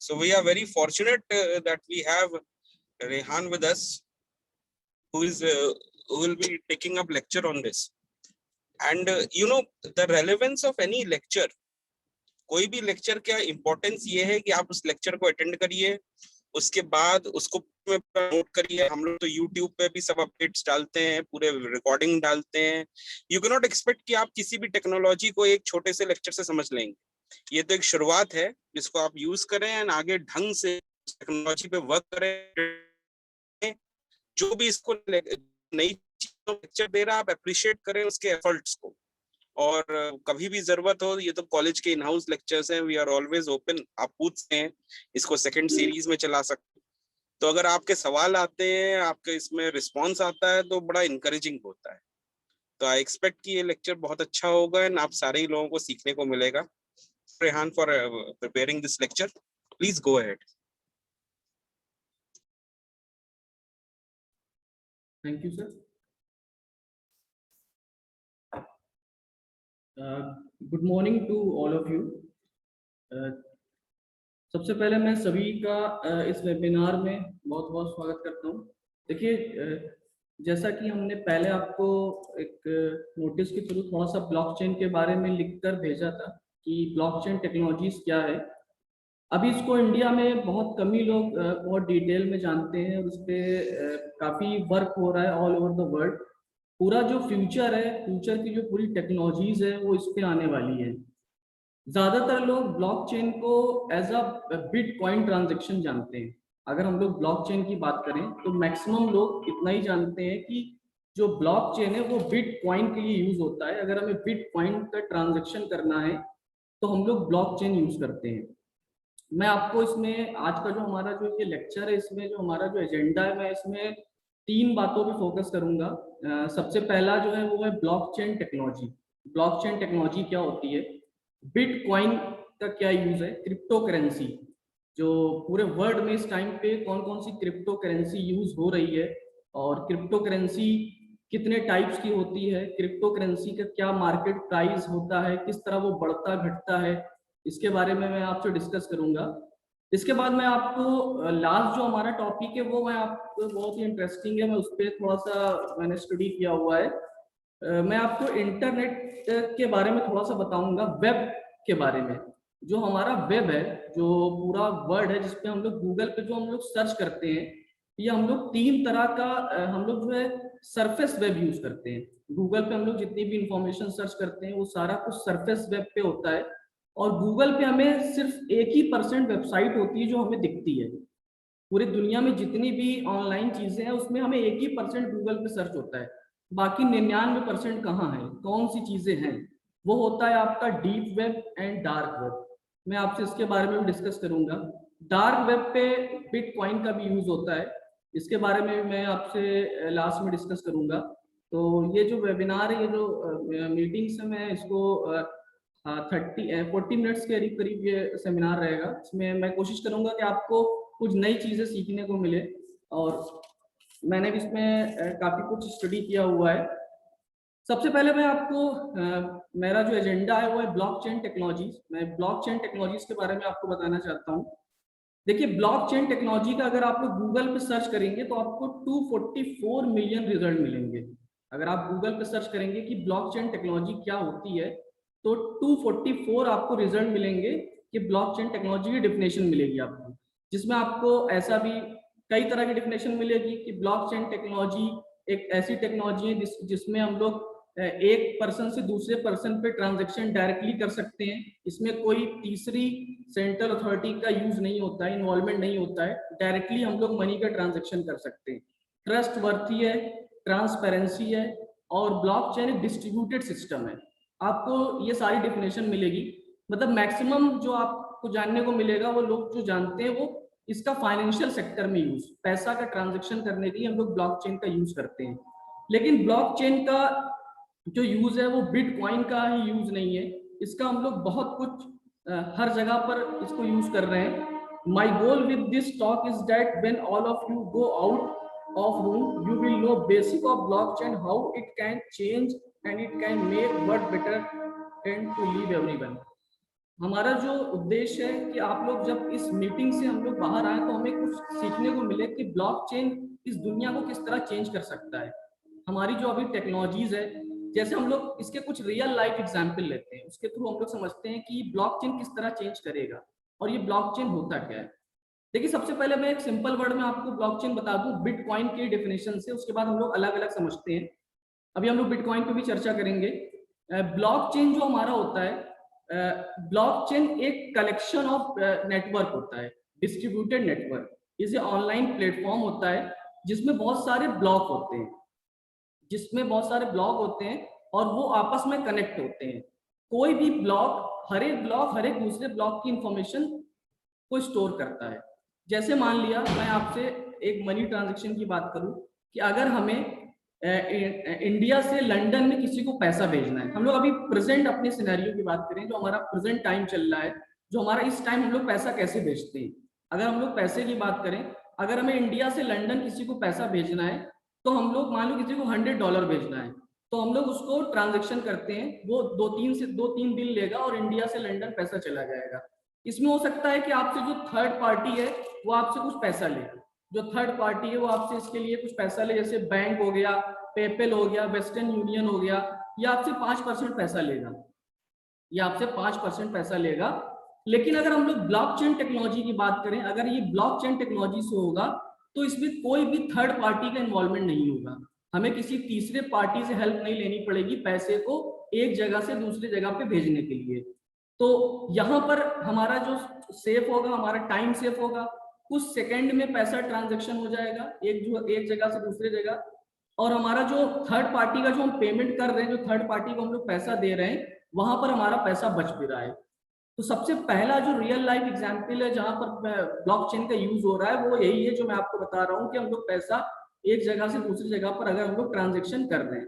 So we are very fortunate that we have Rehan with us, who will be taking up lecture on this. And the relevance of any lecture, कोई भी lecture का importance ये है कि आप उस lecture को attend करिए, उसके बाद उसको प्रमोट करिए। हम लोग तो यूट्यूब पे भी सब अपडेट्स डालते हैं, पूरे रिकॉर्डिंग डालते हैं। यू कैन नॉट एक्सपेक्ट कि आप किसी भी टेक्नोलॉजी को एक छोटे से लेक्चर से समझ लेंगे। ये तो एक शुरुआत है जिसको आप यूज करें एंड आगे ढंग से टेक्नोलॉजी पे वर्क करें। जो भी इसको नई चीजों लेक्चर दे रहा है, आप अप्रिशिएट करें उसके एफर्ट्स को। और कभी भी जरूरत हो, ये तो कॉलेज के इन हाउस लेक्चर्स हैं, वी आर ऑलवेज ओपन। आप पूछ सकते हैं, इसको सेकंड सीरीज में चला सकते हैं। तो अगर आपके सवाल आते हैं, आपके इसमें रिस्पांस आता है, तो बड़ा इनकरेजिंग होता है। तो आई एक्सपेक्ट कि ये लेक्चर बहुत अच्छा होगा एंड आप सारे ही लोगों को सीखने को मिलेगा। Rehan for preparing this lecture, please go ahead. Thank you sir. Good morning to all of you. सबसे पहले मैं सभी का इस वेबिनार में बहुत बहुत स्वागत करता हूँ। देखिए, जैसा कि हमने पहले आपको एक नोटिस के थ्रू थोड़ा सा ब्लॉकचेन के बारे में लिखकर भेजा था कि ब्लॉकचेन टेक्नोलॉजीज क्या है। अभी इसको इंडिया में बहुत कम ही लोग बहुत डिटेल में जानते हैं और उस पर काफ़ी वर्क हो रहा है ऑल ओवर द वर्ल्ड। पूरा जो फ्यूचर है, फ्यूचर की जो पूरी टेक्नोलॉजीज है वो इस पे आने वाली है। ज्यादातर लोग ब्लॉकचेन को एज अ बिटकॉइन ट्रांजैक्शन जानते हैं। अगर हम लोग ब्लॉकचेन की बात करें तो मैक्सिमम लोग इतना ही जानते हैं कि जो ब्लॉकचेन है वो बिटकॉइन के लिए यूज होता है। अगर हमें बिटकॉइन का ट्रांजैक्शन करना है तो हम लोग ब्लॉकचेन यूज करते हैं। मैं आपको इसमें आज का जो हमारा जो ये लेक्चर है, इसमें जो हमारा जो एजेंडा है, मैं इसमें 3 बातों पे फोकस करूंगा। सबसे पहला जो है वो है ब्लॉकचेन टेक्नोलॉजी। ब्लॉकचेन टेक्नोलॉजी क्या होती है, बिटकॉइन का क्या यूज है, क्रिप्टो करेंसी, जो पूरे वर्ल्ड में इस टाइम पे कौन कौन सी क्रिप्टो करेंसी यूज हो रही है और क्रिप्टो करेंसी कितने टाइप्स की होती है, क्रिप्टो करेंसी का क्या मार्केट प्राइस होता है, किस तरह वो बढ़ता घटता है, इसके बारे में मैं आपसे डिस्कस करूंगा। इसके बाद मैं आपको लास्ट जो हमारा टॉपिक है वो मैं आपको बहुत ही इंटरेस्टिंग है, मैं उस पर थोड़ा सा मैंने स्टडी किया हुआ है। मैं आपको इंटरनेट के बारे में थोड़ा सा बताऊंगा, वेब के बारे में। जो हमारा वेब है, जो पूरा वर्ड है जिसपे हम लोग गूगल पे जो हम लोग सर्च करते हैं, ये हम लोग 3 तरह का हम लोग जो है सरफेस वेब यूज करते हैं। गूगल पे हम लोग जितनी भी इंफॉर्मेशन सर्च करते हैं वो सारा कुछ सरफेस वेब पे होता है। और गूगल पे हमें सिर्फ 1% वेबसाइट होती है जो हमें दिखती है। पूरी दुनिया में जितनी भी ऑनलाइन चीजें हैं उसमें हमें 1% गूगल पे सर्च होता है। बाकी 99% कहाँ है, कौन सी चीजें हैं, वो होता है आपका deep web and dark web. मैं आपसे इसके बारे में भी डिस्कस करूंगा। डार्क वेब पे बिटकॉइन का भी यूज होता है, इसके बारे में मैं आपसे लास्ट में डिस्कस करूंगा। तो ये जो वेबिनार है, ये जो मीटिंग्स है, मैं इसको 40 मिनट्स के करीब करीब ये सेमिनार रहेगा। इसमें मैं कोशिश करूंगा कि आपको कुछ नई चीजें सीखने को मिले। और मैंने भी इसमें काफी कुछ स्टडी किया हुआ है। सबसे पहले मैं आपको मेरा जो एजेंडा है वो है ब्लॉकचेन टेक्नोलॉजीज। मैं ब्लॉकचेन टेक्नोलॉजीज के बारे में आपको बताना चाहता हूँ। देखिए, ब्लॉकचेन टेक्नोलॉजी का अगर आप लोग गूगल पे सर्च करेंगे तो आपको 244 मिलियन रिजल्ट मिलेंगे। अगर आप गूगल पे सर्च करेंगे कि ब्लॉकचेन टेक्नोलॉजी क्या होती है तो 244 आपको रिजल्ट मिलेंगे कि ब्लॉकचेन टेक्नोलॉजी की डिफिनेशन मिलेगी आपको, जिसमें आपको ऐसा भी कई तरह की डिफिनेशन मिलेगी कि ब्लॉकचेन टेक्नोलॉजी एक ऐसी टेक्नोलॉजी है जिसमें हम लोग एक पर्सन से दूसरे पर्सन पे ट्रांजैक्शन डायरेक्टली कर सकते हैं। इसमें कोई तीसरी सेंट्रल अथॉरिटी का यूज नहीं होता है, इन्वॉल्वमेंट नहीं होता है, डायरेक्टली हम लोग मनी का ट्रांजैक्शन कर सकते हैं। ट्रस्ट वर्थी है, ट्रांसपेरेंसी है और ब्लॉकचेन एक डिस्ट्रीब्यूटेड सिस्टम है। आपको ये सारी डेफिनेशन मिलेगी। मतलब मैक्सिमम जो आपको जानने को मिलेगा वो लोग जो जानते हैं वो इसका फाइनेंशियल सेक्टर में यूज, पैसा का ट्रांजैक्शन करने के लिए हम लोग ब्लॉकचेन का यूज करते हैं। लेकिन ब्लॉकचेन का जो यूज है वो बिटकॉइन का ही यूज नहीं है। इसका हम लोग बहुत कुछ हर जगह पर इसको यूज कर रहे हैं। My goal with this talk is that when all of you go out of room, you will know basic of blockchain, how it can change and it can make world better and to leave everyone. हमारा जो उद्देश्य है कि आप लोग जब इस meeting से हम लोग बाहर आए तो हमें कुछ सीखने को मिले कि ब्लॉकचेन इस दुनिया को किस तरह चेंज कर सकता है। हमारी जो अभी टेक्नोलॉजीज है, जैसे हम लोग इसके कुछ रियल लाइफ एग्जाम्पल लेते हैं, उसके थ्रू हम लोग समझते हैं कि ब्लॉकचेन किस तरह चेंज करेगा और ये ब्लॉकचेन होता क्या है। देखिए, सबसे पहले मैं एक सिंपल वर्ड में आपको ब्लॉकचेन बता दूं बिटकॉइन की डेफिनेशन से, उसके बाद हम लोग अलग अलग समझते हैं। अभी हम लोग बिटकॉइन पे भी चर्चा करेंगे। ब्लॉकचेन जो हमारा होता है, ब्लॉकचेन एक कलेक्शन ऑफ नेटवर्क होता है, डिस्ट्रीब्यूटेड नेटवर्क। इसे ऑनलाइन प्लेटफॉर्म होता है जिसमें बहुत सारे ब्लॉक होते हैं, और वो आपस में कनेक्ट होते हैं। कोई भी ब्लॉक, हर एक दूसरे ब्लॉक की इंफॉर्मेशन को स्टोर करता है। जैसे मान लिया मैं आपसे एक मनी ट्रांजैक्शन की बात करूं कि अगर हमें इंडिया से लंदन में किसी को पैसा भेजना है, हम लोग अभी प्रेजेंट अपने सिनेरियो की बात करें, जो हमारा प्रेजेंट टाइम चल रहा है, जो हमारा इस टाइम हम लोग पैसा कैसे भेजते हैं। अगर हम लोग पैसे की बात करें, अगर हमें इंडिया से लंदन किसी को पैसा भेजना है, तो हम लोग मान लो किसी को $100 भेजना है, तो हम लोग उसको ट्रांजेक्शन करते हैं, वो 2-3 दिन लेगा और इंडिया से लंदन पैसा चला जाएगा। इसमें हो सकता है कि आपसे जो थर्ड पार्टी है वो आपसे कुछ पैसा ले, जो थर्ड पार्टी है वो आपसे इसके लिए कुछ पैसा ले, जैसे बैंक हो गया, पेपल हो गया, वेस्टर्न यूनियन हो गया, या आपसे 5% पैसा लेगा, लेकिन अगर हम लोग ब्लॉकचेन टेक्नोलॉजी की बात करें, अगर ये ब्लॉकचेन टेक्नोलॉजी से होगा तो इसमें कोई भी थर्ड पार्टी का इन्वॉल्वमेंट नहीं होगा। हमें किसी तीसरे पार्टी से हेल्प नहीं लेनी पड़ेगी पैसे को एक जगह से दूसरी जगह पे भेजने के लिए। तो यहाँ पर हमारा जो सेफ होगा, हमारा टाइम सेफ होगा, कुछ सेकंड में पैसा ट्रांजैक्शन हो जाएगा एक जगह से दूसरी जगह। और हमारा जो थर्ड पार्टी का जो हम पेमेंट कर रहे हैं, जो थर्ड पार्टी को हम लोग पैसा दे रहे हैं, वहां पर हमारा पैसा बच भी रहा है। तो सबसे पहला जो रियल लाइफ एग्जांपल है जहां पर ब्लॉकचेन का यूज हो रहा है, वो यही है जो मैं आपको बता रहा हूँ कि हम लोग पैसा एक जगह से दूसरी जगह पर अगर हम लोग ट्रांजेक्शन कर रहे हैं।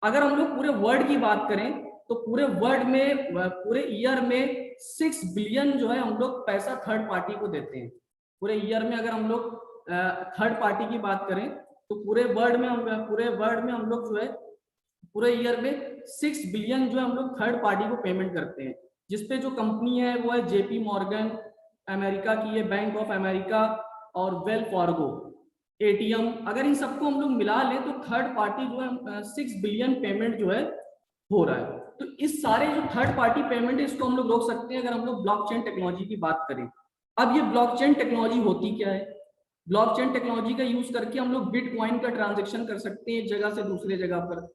अगर हम लोग पूरे वर्ल्ड की बात करें तो पूरे वर्ल्ड में, पूरे ईयर में 6 बिलियन जो है हम लोग पैसा थर्ड पार्टी को देते हैं। पूरे ईयर में अगर हम लोग थर्ड पार्टी की बात करें तो पूरे वर्ल्ड में हम लोग जो है पूरे ईयर में 6 बिलियन जो है हम लोग थर्ड पार्टी को पेमेंट करते हैं। जिसपे जो कंपनी है वो है जेपी मॉर्गन, अमेरिका की है बैंक ऑफ अमेरिका, और वेल फार्गो, एटीएम। अगर इन सबको हम लोग मिला लें तो थर्ड पार्टी जो है 6 बिलियन पेमेंट जो है हो रहा है। तो इस सारे जो थर्ड पार्टी पेमेंट है इसको हम लोग रोक सकते हैं अगर हम लोग ब्लॉकचेन टेक्नोलॉजी की बात करें। अब ये ब्लॉकचेन टेक्नोलॉजी होती क्या है? ब्लॉकचेन टेक्नोलॉजी का यूज करके हम लोग बिटकॉइन का ट्रांजेक्शन कर सकते हैं एक जगह से दूसरे जगह पर।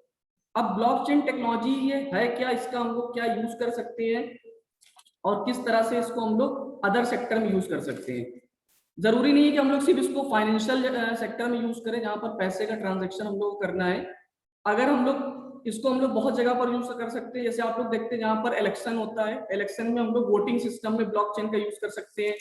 अब ब्लॉकचेन टेक्नोलॉजी ये है क्या, इसका हम लोग क्या यूज कर सकते हैं और किस तरह से इसको हम लोग अदर सेक्टर में यूज कर सकते हैं। जरूरी नहीं है कि हम लोग सिर्फ इसको फाइनेंशियल सेक्टर में यूज करें जहां पर पैसे का ट्रांजेक्शन हम लोग करना है। अगर हम लोग इसको हम लोग बहुत जगह पर यूज कर सकते हैं, जैसे आप लोग देखते हैं जहां पर इलेक्शन होता है, इलेक्शन में हम लोग वोटिंग सिस्टम में ब्लॉकचेन का यूज कर सकते हैं।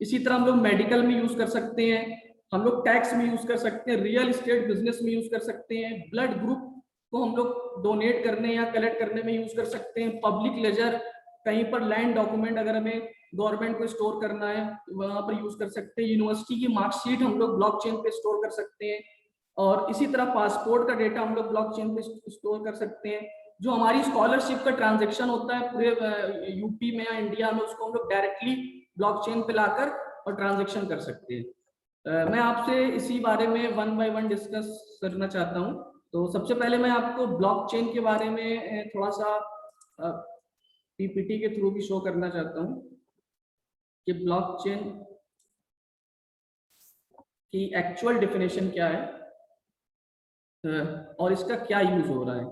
इसी तरह हम लोग मेडिकल में यूज कर सकते हैं, हम लोग टैक्स में यूज कर सकते हैं, रियल एस्टेट बिजनेस में यूज कर सकते हैं, ब्लड ग्रुप को हम लोग डोनेट करने या कलेक्ट करने में यूज कर सकते हैं, पब्लिक लेजर, कहीं पर लैंड डॉक्यूमेंट अगर हमें गवर्नमेंट को स्टोर करना है वहां पर यूज कर सकते हैं, यूनिवर्सिटी की मार्कशीट हम लोग ब्लॉकचेन पे स्टोर कर सकते हैं, और इसी तरह पासपोर्ट का डेटा हम लोग ब्लॉकचेन पे स्टोर कर सकते हैं। जो हमारी स्कॉलरशिप का ट्रांजेक्शन होता है पूरे यूपी में या इंडिया में, उसको हम लोग डायरेक्टली ब्लॉकचेन पे लाकर और ट्रांजेक्शन कर सकते हैं। मैं आपसे इसी बारे में वन बाय वन डिस्कस करना चाहता हूँ। तो सबसे पहले मैं आपको ब्लॉकचेन के बारे में थोड़ा सा पीपीटी के थ्रू भी शो करना चाहता हूँ कि ब्लॉकचेन की एक्चुअल डेफिनेशन क्या है और इसका क्या यूज हो रहा है।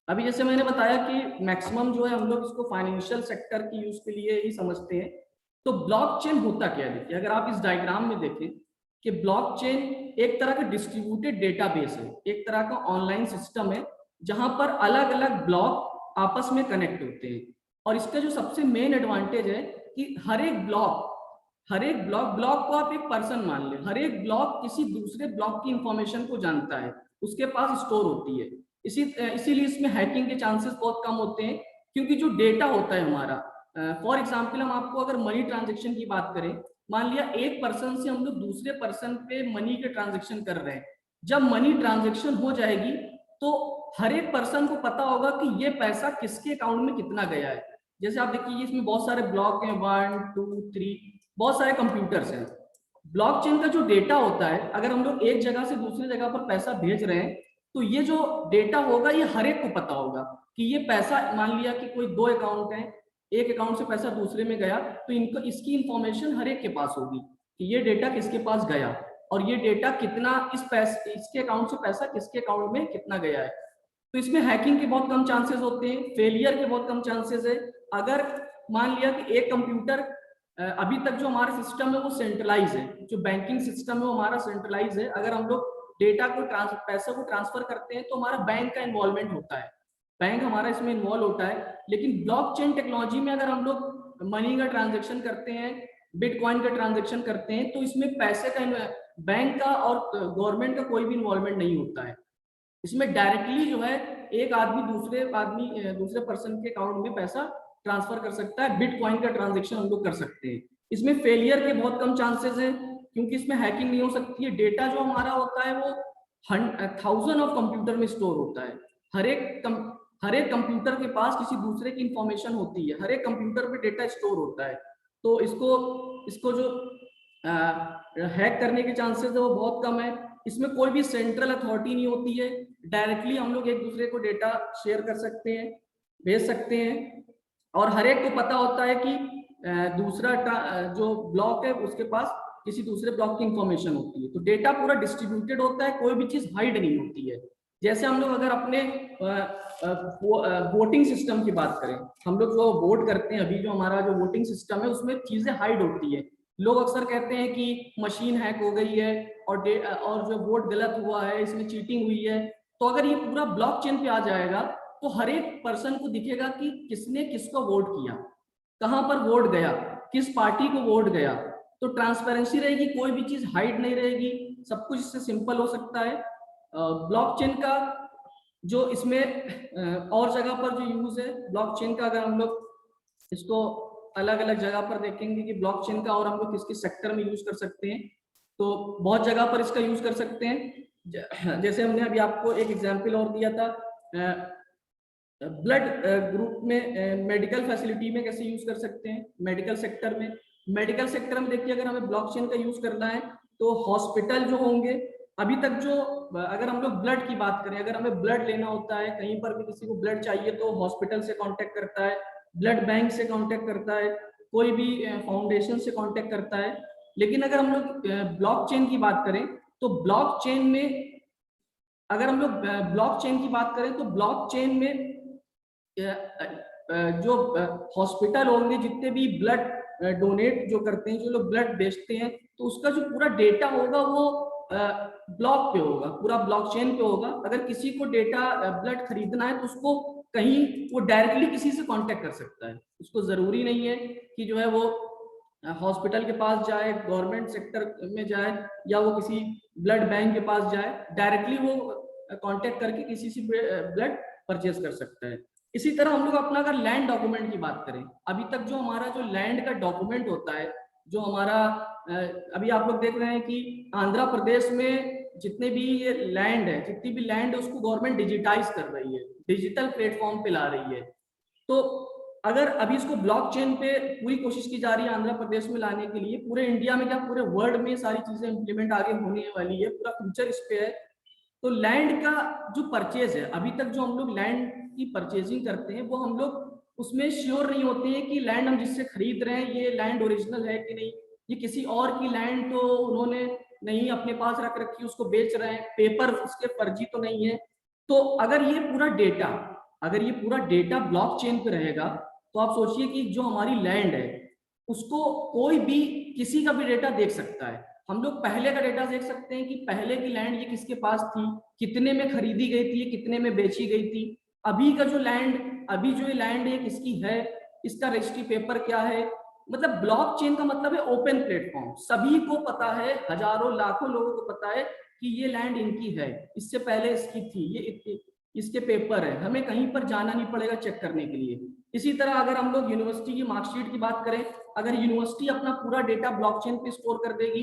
अभी जैसे मैंने बताया कि मैक्सिमम जो है हम लोग इसको फाइनेंशियल सेक्टर की यूज के लिए ही समझते हैं। तो ब्लॉकचेन होता क्या है, देखिए अगर आप इस डायग्राम में देखें कि ब्लॉकचेन एक तरह का डिस्ट्रीब्यूटेड डेटाबेस है, एक तरह का ऑनलाइन सिस्टम है जहां पर अलग अलग ब्लॉक आपस में कनेक्ट होते हैं। और इसका जो सबसे मेन एडवांटेज है कि हर एक ब्लॉक को आप एक पर्सन मान लें, हर एक ब्लॉक किसी दूसरे ब्लॉक की इंफॉर्मेशन को जानता है, उसके पास स्टोर होती है। इसीलिए इसमें हैकिंग के चांसेस बहुत कम होते हैं, क्योंकि जो डेटा होता है हमारा, फॉर एग्जाम्पल हम आपको अगर मनी ट्रांजेक्शन की बात करें, मान लिया एक पर्सन से हम लोग दूसरे पर्सन पे मनी के ट्रांजेक्शन कर रहे हैं। जब मनी ट्रांजेक्शन हो जाएगी तो हर एक पर्सन को पता होगा कि ये पैसा किसके अकाउंट में कितना गया है। जैसे आप देखिए इसमें बहुत सारे ब्लॉक हैं, 1 2 3, बहुत सारे कंप्यूटर्स हैं। ब्लॉकचेन का जो डेटा होता है, अगर हम लोग एक जगह से दूसरी जगह पर पैसा भेज रहे हैं, तो ये जो डेटा होगा ये हर एक को पता होगा कि ये पैसा, मान लिया कि कोई 2 अकाउंट है, एक अकाउंट से पैसा दूसरे में गया, तो इनको इसकी इंफॉर्मेशन हर एक के पास होगी कि ये डेटा किसके पास गया और ये डेटा कितना, इसके अकाउंट से पैसा किसके अकाउंट में कितना गया है। तो इसमें हैकिंग के बहुत कम चांसेस होते हैं, फेलियर के बहुत कम चांसेस है। अगर मान लिया कि एक कंप्यूटर, अभी तक जो हमारा सिस्टम है वो सेंट्रलाइज है, जो बैंकिंग सिस्टम है वो हमारा सेंट्रलाइज है। अगर हम लोग डेटा को पैसे को ट्रांसफर करते हैं तो हमारा बैंक का इन्वॉल्वमेंट होता है, बैंक हमारा इसमें इन्वॉल्व होता है। लेकिन ब्लॉकचेन टेक्नोलॉजी में अगर हम लोग मनी का ट्रांजेक्शन करते हैं, बिटकॉइन का ट्रांजेक्शन करते हैं, तो इसमें पैसे का, बैंक का और गवर्नमेंट का कोई भी इन्वॉल्वमेंट नहीं होता है। इसमें डायरेक्टली जो है एक आदमी दूसरे पर्सन के अकाउंट में पैसा ट्रांसफर कर सकता है, बिटकॉइन का ट्रांजेक्शन हम लोग कर सकते हैं। इसमें फेलियर के बहुत कम चांसेस हैं क्योंकि इसमें हैकिंग नहीं हो सकती है। डेटा जो हमारा होता है वो 1000 ऑफ कंप्यूटर में स्टोर होता है। हर एक कंप्यूटर के पास किसी दूसरे की इंफॉर्मेशन होती है, हर एक कंप्यूटर पे डेटा स्टोर होता है। तो इसको जो हैक करने के चांसेस है वो बहुत कम है। इसमें कोई भी सेंट्रल अथॉरिटी नहीं होती है, डायरेक्टली हम लोग एक दूसरे को डेटा शेयर कर सकते हैं, भेज सकते हैं, और हर एक को पता होता है कि दूसरा जो ब्लॉक है उसके पास किसी दूसरे ब्लॉक की इंफॉर्मेशन होती है। तो डेटा पूरा डिस्ट्रीब्यूटेड होता है, कोई भी चीज हाइड नहीं होती है। जैसे हम लोग अगर अपने वोटिंग सिस्टम की बात करें, हम लोग जो वोट करते हैं, अभी जो हमारा जो वोटिंग सिस्टम है उसमें चीजें हाइड होती है। लोग अक्सर कहते हैं कि मशीन हैक हो गई है और जो वोट गलत हुआ है, इसमें चीटिंग हुई है। तो अगर ये पूरा ब्लॉकचेन पे आ जाएगा तो हर एक पर्सन को दिखेगा कि किसने किसको वोट किया, कहां पर वोट गया, किस पार्टी को वोट गया। तो ट्रांसपेरेंसी रहेगी, कोई भी चीज हाइड नहीं रहेगी, सब कुछ इससे सिंपल हो सकता है। ब्लॉकचेन का जो इसमें और जगह पर जो यूज है ब्लॉकचेन का, अगर हम लोग इसको अलग अलग जगह पर देखेंगे कि ब्लॉकचेन का और हम लोग किस किस सेक्टर में यूज कर सकते हैं, तो बहुत जगह पर इसका यूज कर सकते हैं। जैसे हमने अभी आपको एक एग्जांपल और दिया था, ब्लड ग्रुप में मेडिकल फैसिलिटी में कैसे यूज कर सकते हैं, मेडिकल सेक्टर में। मेडिकल सेक्टर में देखिए अगर हमें ब्लॉकचेन का यूज करना है तो हॉस्पिटल जो होंगे, अभी तक जो, अगर हम लोग ब्लड की बात करें, अगर हमें ब्लड लेना होता है, कहीं पर भी किसी को ब्लड चाहिए तो हॉस्पिटल से कांटेक्ट करता है, ब्लड बैंक से कांटेक्ट करता है, कोई भी फाउंडेशन से कांटेक्ट करता है। लेकिन अगर हम लोग ब्लॉकचेन की बात करें तो ब्लॉकचेन में, अगर हम लोग ब्लॉकचेन की बात करें तो ब्लॉकचेन में जो हॉस्पिटल होंगे, जितने भी ब्लड डोनेट जो करते हैं, जो लोग ब्लड बेचते हैं, तो उसका जो पूरा डेटा होगा वो ब्लॉक पे होगा, पूरा ब्लॉकचेन पे होगा। अगर किसी को डेटा ब्लड खरीदना है तो उसको कहीं वो डायरेक्टली किसी से कांटेक्ट कर सकता है, उसको जरूरी नहीं है कि जो है वो हॉस्पिटल के पास जाए, गवर्नमेंट सेक्टर में जाए, या वो किसी ब्लड बैंक के पास जाए, डायरेक्टली वो कांटेक्ट करके किसी से ब्लड परचेज कर सकता है। इसी तरह हम लोग अपना अगर लैंड डॉक्यूमेंट की बात करें, अभी तक जो हमारा जो लैंड का डॉक्यूमेंट होता है, जो हमारा अभी आप लोग देख रहे हैं कि आंध्र प्रदेश में जितने भी ये लैंड है, जितनी भी लैंड है, उसको गवर्नमेंट डिजिटाइज कर रही है, डिजिटल प्लेटफॉर्म पे ला रही है। तो अगर अभी इसको ब्लॉकचेन पे पूरी कोशिश की जा रही है आंध्र प्रदेश में लाने के लिए, पूरे इंडिया में क्या पूरे वर्ल्ड में सारी चीजें इंप्लीमेंट आगे होने वाली है, पूरा फ्यूचर इस पे है। तो लैंड का जो परचेज है, अभी तक जो हम लोग लैंड की परचेजिंग करते हैं वो हम लोग उसमें श्योर नहीं होते हैं कि लैंड हम जिससे खरीद रहे हैं ये लैंड ओरिजिनल है कि नहीं, ये किसी और की लैंड तो उन्होंने नहीं अपने पास रख रखी, उसको बेच रहे हैं, पेपर उसके फर्जी तो नहीं है। तो अगर ये पूरा डेटा ब्लॉकचेन पे रहेगा तो आप सोचिए कि जो हमारी लैंड है उसको कोई भी किसी का भी डेटा देख सकता है। हम लोग पहले का डेटा देख सकते हैं कि पहले की लैंड ये किसके पास थी, कितने में खरीदी गई थी, कितने में बेची गई थी। अभी का जो लैंड, अभी जो ये लैंड है किसकी है, इसका रजिस्ट्री पेपर क्या है। मतलब ब्लॉकचेन का मतलब है ओपन प्लेटफॉर्म, सभी को पता है, हजारों लाखों लोगों को पता है कि ये लैंड इनकी है, इससे पहले इसकी थी, ये इसके पेपर है, हमें कहीं पर जाना नहीं पड़ेगा चेक करने के लिए। इसी तरह अगर हम लोग यूनिवर्सिटी की मार्कशीट की बात करें, अगर यूनिवर्सिटी अपना पूरा डेटा ब्लॉकचेन पे स्टोर कर देगी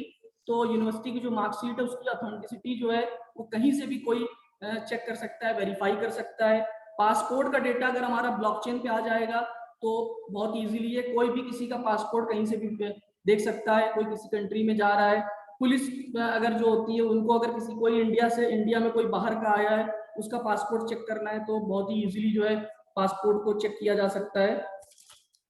तो यूनिवर्सिटी की जो मार्कशीट है उसकी ऑथेंटिसिटी जो है वो कहीं से भी कोई चेक कर सकता है, वेरीफाई कर सकता है। पासपोर्ट का डेटा अगर हमारा ब्लॉकचेन पे आ जाएगा तो बहुत इजीली है, कोई भी किसी का पासपोर्ट कहीं से भी देख सकता है, कोई किसी कंट्री में जा रहा है, पुलिस अगर जो होती है उनको अगर किसी कोई इंडिया में कोई बाहर का आया है उसका पासपोर्ट चेक करना है तो बहुत ही इजीली जो है पासपोर्ट को चेक किया जा सकता है।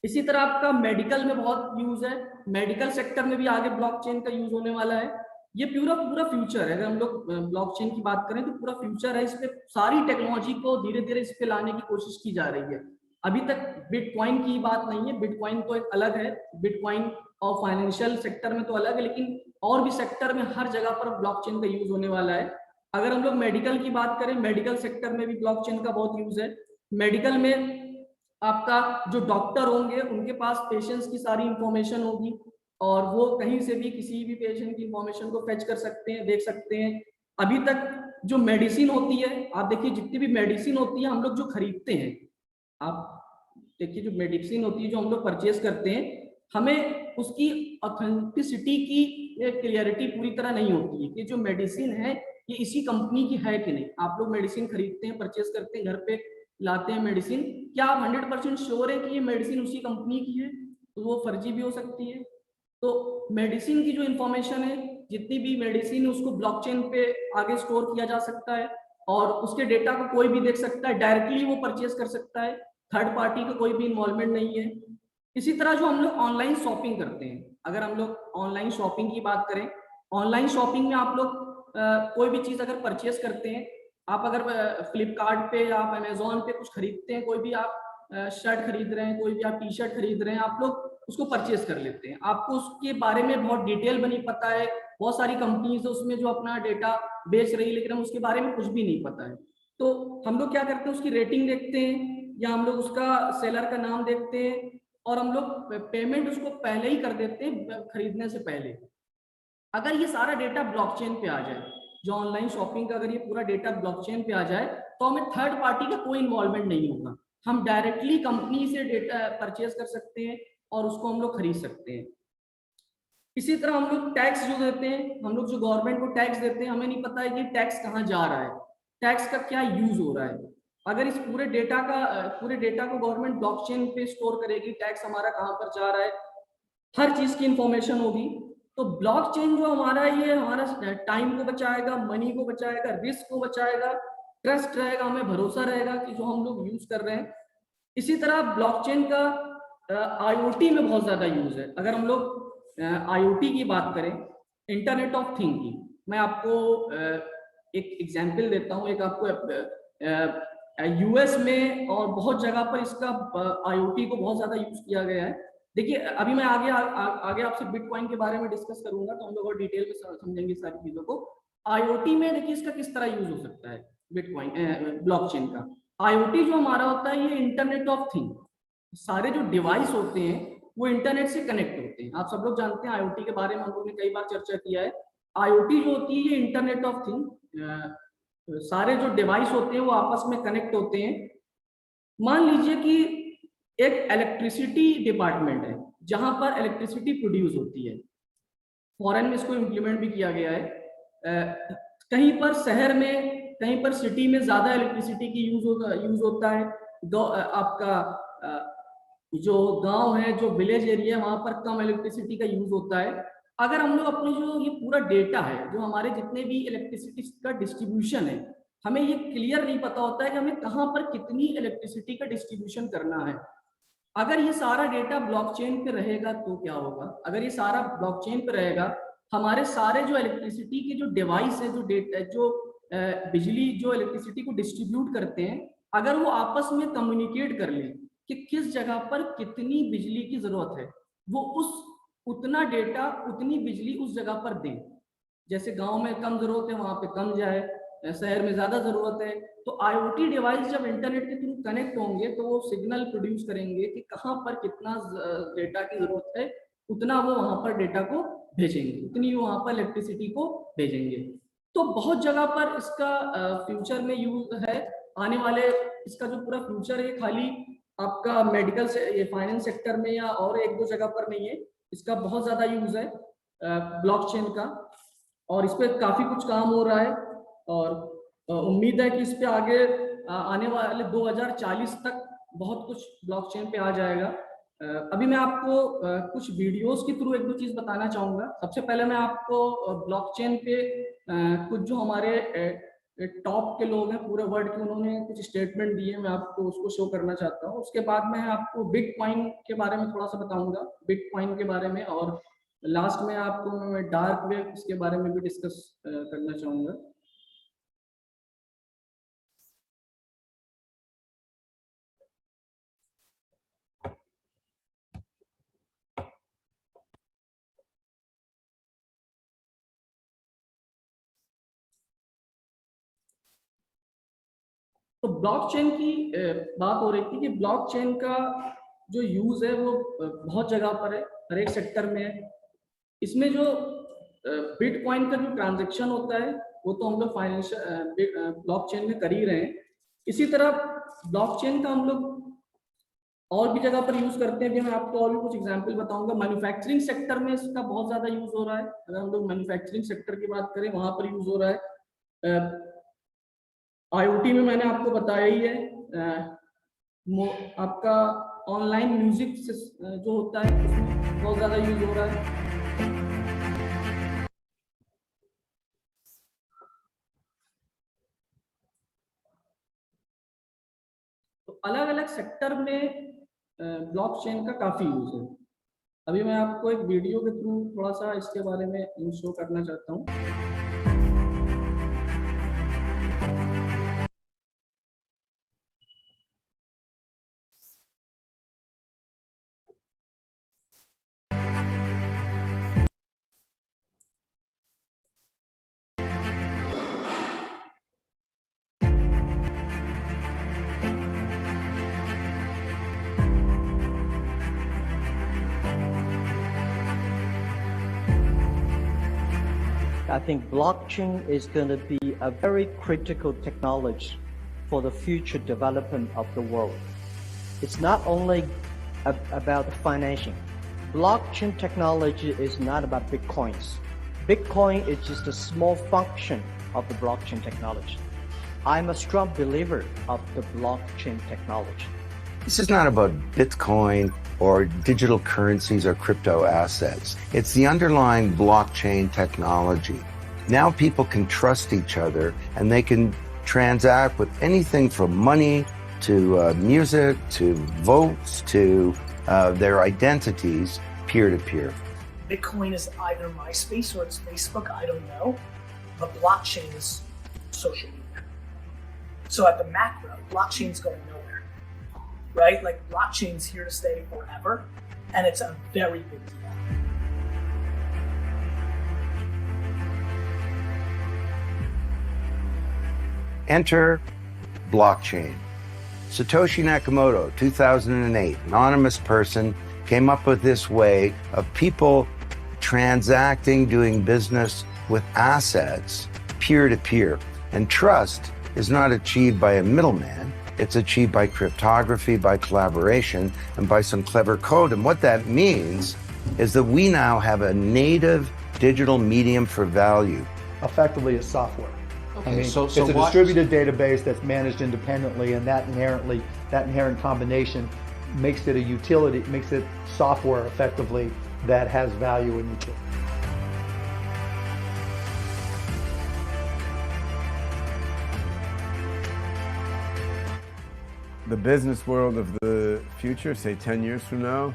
इसी तरह आपका मेडिकल में बहुत यूज है, मेडिकल सेक्टर में भी आगे ब्लॉकचेन का यूज होने वाला है। ये पूरा फ्यूचर है, अगर हम लोग ब्लॉकचेन की बात करें तो पूरा फ्यूचर है, इस पे सारी टेक्नोलॉजी को धीरे धीरे इस पे लाने की कोशिश की जा रही है। अभी तक बिटकॉइन की बात नहीं है, बिटकॉइन तो एक अलग है, बिटकॉइन और फाइनेंशियल सेक्टर में तो अलग है, लेकिन और भी सेक्टर में हर जगह पर ब्लॉकचेन का यूज होने वाला है। अगर हम लोग मेडिकल की बात करें, मेडिकल सेक्टर में भी ब्लॉकचेन का बहुत यूज है। मेडिकल में आपका जो डॉक्टर होंगे उनके पास पेशेंट्स की सारी इंफॉर्मेशन होगी और वो कहीं से भी किसी भी पेशेंट की इंफॉर्मेशन को फेच कर सकते हैं, देख सकते हैं। अभी तक जो मेडिसिन होती है, आप देखिए जितनी भी मेडिसिन होती है हम लोग जो खरीदते हैं, आप देखिए जो मेडिसिन होती है जो हम लोग परचेज करते हैं, हमें उसकी ऑथेंटिसिटी की क्लियरिटी पूरी तरह नहीं होती है कि जो मेडिसिन है ये इसी कंपनी की है कि नहीं। आप लोग मेडिसिन खरीदते हैं, परचेज करते हैं, घर पे लाते हैं मेडिसिन, क्या आप 100% श्योर है कि ये मेडिसिन उसी कंपनी की है? तो वो फर्जी भी हो सकती है। तो मेडिसिन की जो इंफॉर्मेशन है, जितनी भी मेडिसिन है उसको ब्लॉकचेन पे आगे स्टोर किया जा सकता है और उसके डेटा को कोई भी देख सकता है, डायरेक्टली वो परचेज कर सकता है, थर्ड पार्टी का कोई भी इन्वॉल्वमेंट नहीं है। इसी तरह जो हम लोग ऑनलाइन शॉपिंग करते हैं, अगर हम लोग ऑनलाइन शॉपिंग की बात करें, ऑनलाइन शॉपिंग में आप लोग कोई भी चीज अगर परचेज करते हैं, आप अगर फ्लिपकार्ट पे या आप अमेजोन पे कुछ खरीदते हैं, कोई भी आप शर्ट खरीद रहे हैं, कोई भी आप टी शर्ट खरीद रहे हैं, आप लोग उसको परचेज कर लेते हैं, आपको उसके बारे में बहुत डिटेल में नहीं पता है, बहुत सारी कंपनीज है उसमें जो अपना डेटा बेच रही है, लेकिन हम उसके बारे में कुछ भी नहीं पता है। तो हम लोग क्या करते हैं, उसकी रेटिंग देखते हैं या हम लोग उसका सेलर का नाम देखते हैं और हम लोग पेमेंट उसको पहले ही कर देते हैं खरीदने से पहले। अगर ये सारा डेटा ब्लॉकचेन पे आ जाए, जो ऑनलाइन शॉपिंग का अगर ये पूरा डेटा ब्लॉकचेन पे आ जाए, तो हमें थर्ड पार्टी का कोई इन्वॉल्वमेंट नहीं होगा, हम डायरेक्टली कंपनी से डेटा परचेज कर सकते हैं और उसको हम लोग खरीद सकते हैं। इसी तरह हम लोग टैक्स जो देते हैं, हम लोग जो गवर्नमेंट को टैक्स देते हैं, हमें नहीं पता है कि टैक्स कहाँ जा रहा है, टैक्स का क्या यूज हो रहा है। अगर इस पूरे डेटा को गवर्नमेंट ब्लॉकचेन पे स्टोर करेगी, टैक्स हमारा कहाँ पर जा रहा है, हर चीज की इंफॉर्मेशन होगी, तो ब्लॉकचेन जो हमारा ये हमारा टाइम को बचाएगा, मनी को बचाएगा, रिस्क को बचाएगा, ट्रस्ट रहेगा, हमें भरोसा रहेगा कि जो हम लोग यूज कर रहे हैं। इसी तरह ब्लॉकचेन का आईओटी में बहुत ज्यादा यूज है। अगर हम लोग आईओटी की बात करें, इंटरनेट ऑफ थिंग की, मैं आपको एक एग्जांपल देता हूँ। एक आपको यूएस में और बहुत जगह पर इसका आईओटी को बहुत ज्यादा यूज किया गया है। देखिए अभी मैं आगे आपसे बिटकॉइन के बारे में डिस्कस करूंगा तो हम लोग और डिटेल में समझेंगे सारी चीजों को। आईओटी में देखिए इसका किस तरह यूज हो सकता है बिटकॉइन ब्लॉकचेन का। आईओटी जो हमारा होता है ये इंटरनेट ऑफ थिंग, सारे जो डिवाइस होते हैं वो इंटरनेट से कनेक्ट होते हैं। आप सब लोग जानते हैं आईओटी के बारे में हम लोग ने कई बार चर्चा किया है। आईओटी जो होती है ये इंटरनेट ऑफ थिंग, सारे जो डिवाइस होते हैं वो आपस में कनेक्ट होते हैं। मान लीजिए कि एक इलेक्ट्रिसिटी डिपार्टमेंट है जहां पर इलेक्ट्रिसिटी प्रोड्यूस होती है, फॉरेन में इसको इम्प्लीमेंट भी किया गया है। कहीं पर शहर में, कहीं पर सिटी में ज्यादा इलेक्ट्रिसिटी की यूज होता है, आपका जो गांव है, जो विलेज एरिया है, वहां पर कम इलेक्ट्रिसिटी का यूज होता है। अगर हम लोग अपने जो ये पूरा डेटा है, जो हमारे जितने भी इलेक्ट्रिसिटी का डिस्ट्रीब्यूशन है, हमें ये क्लियर नहीं पता होता है कि हमें कहाँ पर कितनी इलेक्ट्रिसिटी का डिस्ट्रीब्यूशन करना है। अगर ये सारा डेटा ब्लॉकचेन पे रहेगा तो क्या होगा, अगर ये सारा ब्लॉकचेन पे रहेगा, हमारे सारे जो इलेक्ट्रिसिटी के जो डिवाइस है, जो डेटा, जो बिजली, जो इलेक्ट्रिसिटी को डिस्ट्रीब्यूट करते हैं, अगर वो आपस में कम्युनिकेट कर लें कि किस जगह पर कितनी बिजली की जरूरत है, वो उतना डेटा, उतनी बिजली उस जगह पर दें। जैसे गांव में कम जरूरत है वहां पे कम जाए, शहर में ज्यादा जरूरत है। तो आईओटी डिवाइस जब इंटरनेट के थ्रू कनेक्ट होंगे तो वो सिग्नल प्रोड्यूस करेंगे कि कहाँ पर कितना डेटा की जरूरत है, उतना वो वहां पर डेटा को भेजेंगे, उतनी वहां पर इलेक्ट्रिसिटी को भेजेंगे। तो बहुत जगह पर इसका फ्यूचर में यूज है, आने वाले इसका जो पूरा फ्यूचर है खाली आपका मेडिकल से, ये फाइनेंस सेक्टर में या और एक दो जगह पर नहीं है, इसका बहुत ज्यादा यूज है ब्लॉकचेन का, और इस पर काफी कुछ काम हो रहा है। और उम्मीद है कि इस पे आगे आने वाले 2040 तक बहुत कुछ ब्लॉकचेन पे आ जाएगा। अभी मैं आपको कुछ वीडियोस के थ्रू एक दो चीज बताना चाहूंगा। सबसे पहले मैं आपको ब्लॉकचेन पे कुछ जो हमारे टॉप के लोग हैं पूरे वर्ल्ड के, उन्होंने कुछ स्टेटमेंट दिए, मैं आपको उसको शो करना चाहता हूँ। उसके बाद मैं आपको बिटकॉइन के बारे में थोड़ा सा बताऊंगा, बिटकॉइन के बारे में, और लास्ट में आपको मैं डार्क वेब के बारे में भी डिस्कस करना चाहूंगा। तो ब्लॉकचेन की बात हो रही थी कि ब्लॉकचेन का जो यूज है वो बहुत जगह पर है, हर एक सेक्टर में है। इसमें जो बिटकॉइन का जो ट्रांजैक्शन होता है वो तो हम लोग फाइनेंशियल ब्लॉकचेन में कर ही रहे हैं। इसी तरह ब्लॉकचेन का हम लोग और भी जगह पर यूज करते हैं। भी मैं आपको और भी कुछ एग्जांपल बताऊंगा। मैन्युफैक्चरिंग सेक्टर में इसका बहुत ज्यादा यूज हो रहा है। अगर हम लोग मैन्युफैक्चरिंग सेक्टर की बात करें, वहां पर यूज हो रहा है। IoT में मैंने आपको बताया ही है। आपका ऑनलाइन म्यूजिक जो होता है उसमें बहुत ज्यादा यूज हो रहा है। तो अलग अलग सेक्टर में ब्लॉकचेन का काफी यूज है। अभी मैं आपको एक वीडियो के थ्रू थोड़ा सा इसके बारे में शो करना चाहता हूँ। I think blockchain is going to be a very critical technology for the future development of the world. It's not only about the financing. Blockchain technology is not about Bitcoins. Bitcoin is just a small function of the blockchain technology. I'm a strong believer of the blockchain technology. This is not about Bitcoin or digital currencies or crypto assets. It's the underlying blockchain technology. Now people can trust each other and they can transact with anything from money to music to votes to their identities peer-to-peer. Bitcoin is either MySpace or it's Facebook, I don't know. But blockchain is social media. So at the macro, blockchain's going nowhere, right? Like blockchain's here to stay forever, and it's a very big deal. Enter blockchain. Satoshi Nakamoto, 2008, anonymous person, came up with this way of people transacting, doing business with assets peer-to-peer. And trust is not achieved by a middleman. It's achieved by cryptography, by collaboration, and by some clever code. And what that means is that we now have a native digital medium for value. Effectively, it's software. Okay, I mean, so it's a what- distributed database that's managed independently, and that inherent combination makes it a utility, makes it software effectively that has value and utility. The business world of the future, say 10 years from now,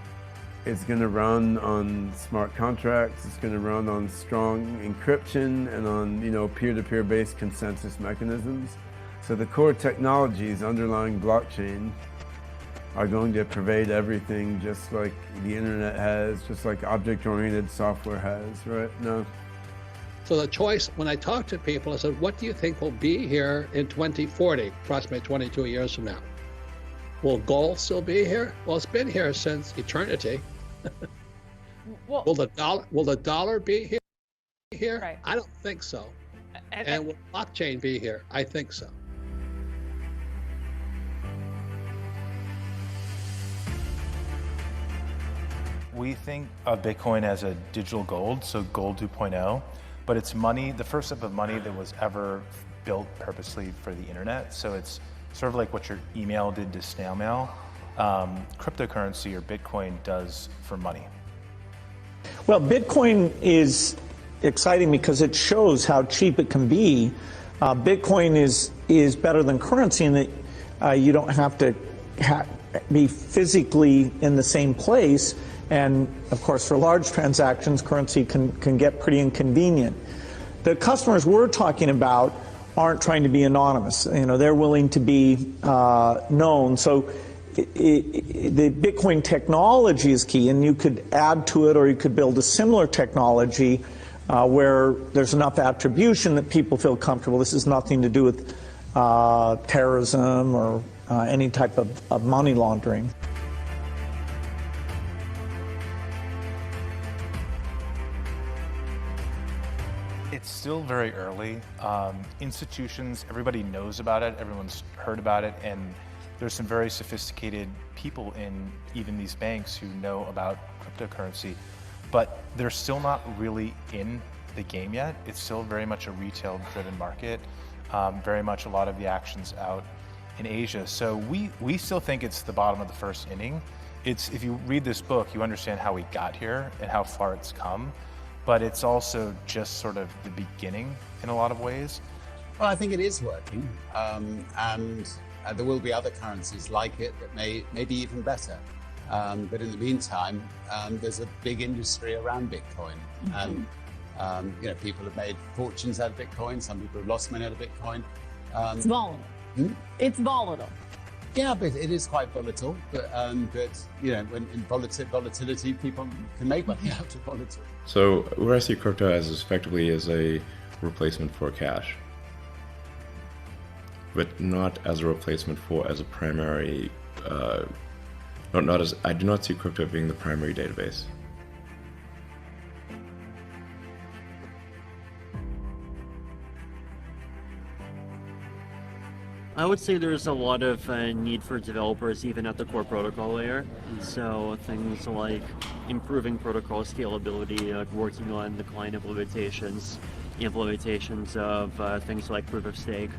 is going to run on smart contracts. It's going to run on strong encryption and on, peer-to-peer based consensus mechanisms. So the core technologies underlying blockchain are going to pervade everything, just like the internet has, just like object-oriented software has, right? No. So the choice, when I talk to people, I said, what do you think will be here in 2040, approximately 22 years from now? Will gold still be here? Well, it's been here since eternity. Well, Will the dollar be here? Right. I don't think so. And will blockchain be here? I think so. We think of Bitcoin as a digital gold, so gold 2.0, but it's money, the first step of money that was ever built purposely for the internet. So it's sort of like what your email did to snail mail. cryptocurrency or Bitcoin does for money? Well, Bitcoin is exciting because it shows how cheap it can be. Bitcoin is better than currency in that you don't have to be physically in the same place. And of course, for large transactions, currency can get pretty inconvenient. The customers we're talking about aren't trying to be anonymous. You know, they're willing to be known. So the Bitcoin technology is key, and you could add to it, or you could build a similar technology where there's enough attribution that people feel comfortable. This has nothing to do with terrorism or any type of money laundering. It's still very early. Institutions, everybody knows about it, everyone's heard about it, and there's some very sophisticated people in even these banks who know about cryptocurrency, but they're still not really in the game yet. It's still very much a retail-driven market, very much a lot of the actions out in Asia. So we still think it's the bottom of the first inning. If you read this book, you understand how we got here and how far it's come, but it's also just sort of the beginning in a lot of ways. Well, I think it is working, and there will be other currencies like it that may be even better. But in the meantime, there's a big industry around Bitcoin, and you know, people have made fortunes out of Bitcoin. Some people have lost money out of Bitcoin. It's volatile. It's volatile. Yeah, but it is quite volatile. But you know, when in volatility, people can make money out of volatility. So where I see crypto as effectively as a replacement for cash, but not as a replacement for as a primary. Not as I do not see crypto being the primary database. I would say there's a lot of need for developers even at the core protocol layer. So things like improving protocol scalability, working on the client implementations of things like proof of stake.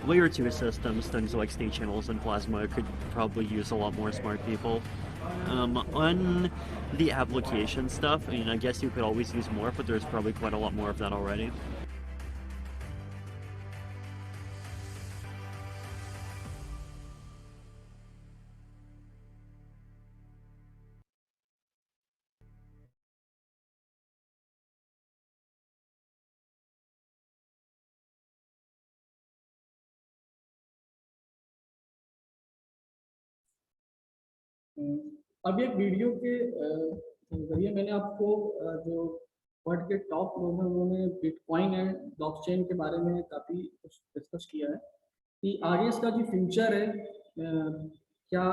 Layer 2 systems, things like state channels and Plasma could probably use a lot more smart people. On the application stuff, I mean, I guess you could always use more, but there's probably quite a lot more of that already. अभी एक video के जरिए मैंने आपको जो world के top लोग हैं उन्होंने बिटकॉइन एंड ब्लॉकचेन के बारे में काफ़ी कुछ डिस्कस किया है कि आगे इसका जो फ्यूचर है, क्या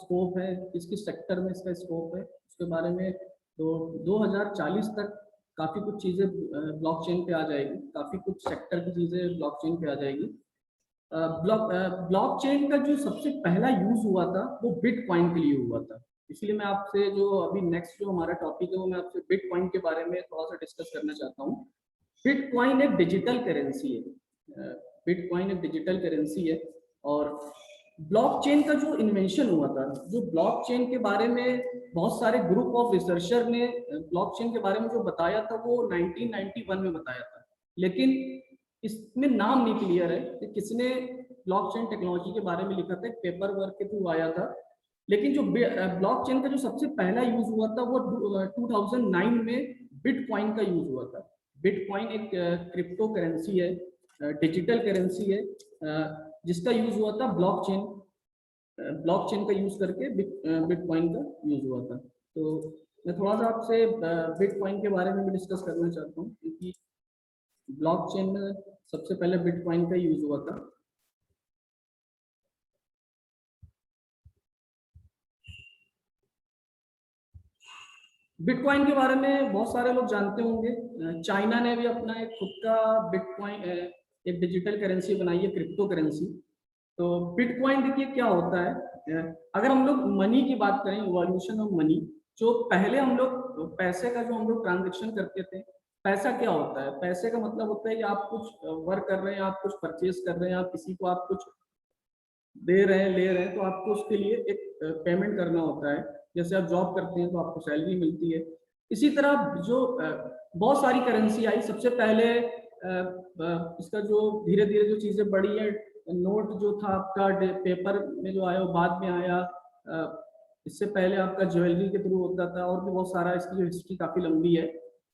स्कोप है, किस किस सेक्टर में इसका स्कोप है, उसके बारे में। तो 2040 तक काफ़ी कुछ चीज़ें ब्लॉकचेन पे आ जाएगी, काफ़ी कुछ सेक्टर की चीज़ें ब्लॉकचेन पे आ जाएगी। ब्लॉकचेन का जो सबसे पहला यूज हुआ था वो बिटकॉइन के लिए हुआ था, इसलिए मैं आपसे जो अभी नेक्स्ट जो हमारा टॉपिक है वो मैं आपसे बिटकॉइन के बारे में थोड़ा सा डिस्कस करना चाहता हूँ। बिटकॉइन एक डिजिटल करेंसी है, बिटकॉइन एक डिजिटल करेंसी है। और ब्लॉकचेन का जो इन्वेंशन हुआ था, जो ब्लॉकचेन के बारे में बहुत सारे ग्रुप ऑफ रिसर्चर ने ब्लॉकचेन के बारे में जो बताया था वो 1991 में बताया था, लेकिन इसमें नाम नहीं क्लियर है कि किसने ब्लॉकचेन टेक्नोलॉजी के बारे में लिखा था, एक पेपर वर्क के थ्रू आया था। लेकिन जो ब्लॉकचेन का जो सबसे पहला यूज हुआ था वो 2009 में बिटकॉइन का यूज हुआ था। बिटकॉइन एक क्रिप्टो करेंसी है, डिजिटल करेंसी है, जिसका यूज हुआ था ब्लॉकचेन का यूज करके बिटकॉइन का यूज हुआ था। तो मैं थोड़ा सा आपसे बिटकॉइन के बारे में भी डिस्कस करना चाहता हूँ, क्योंकि ब्लॉकचेन में सबसे पहले बिटकॉइन का यूज हुआ था। बिटकॉइन के बारे में बहुत सारे लोग जानते होंगे। चाइना ने भी अपना एक खुद का बिटकॉइन एक डिजिटल करेंसी बनाई है, क्रिप्टो करेंसी। तो बिटकॉइन देखिए क्या होता है, अगर हम लोग मनी की बात करें, इवोल्यूशन ऑफ मनी, जो पहले हम लोग पैसे का जो हम लोग ट्रांजेक्शन करते थे, पैसा क्या होता है? पैसे का मतलब होता है कि आप कुछ वर्क कर रहे हैं, आप कुछ परचेज कर रहे हैं, आप किसी को आप कुछ दे रहे हैं ले रहे हैं, तो आपको उसके लिए एक पेमेंट करना होता है। जैसे आप जॉब करते हैं तो आपको सैलरी मिलती है। इसी तरह जो बहुत सारी करेंसी आई। सबसे पहले इसका जो धीरे धीरे जो चीज़ें बढ़ी है, नोट जो था आपका पेपर में जो आया वो बाद में आया। इससे पहले आपका ज्वेलरी के थ्रू होता था, और भी बहुत सारा, इसकी हिस्ट्री काफ़ी लंबी है।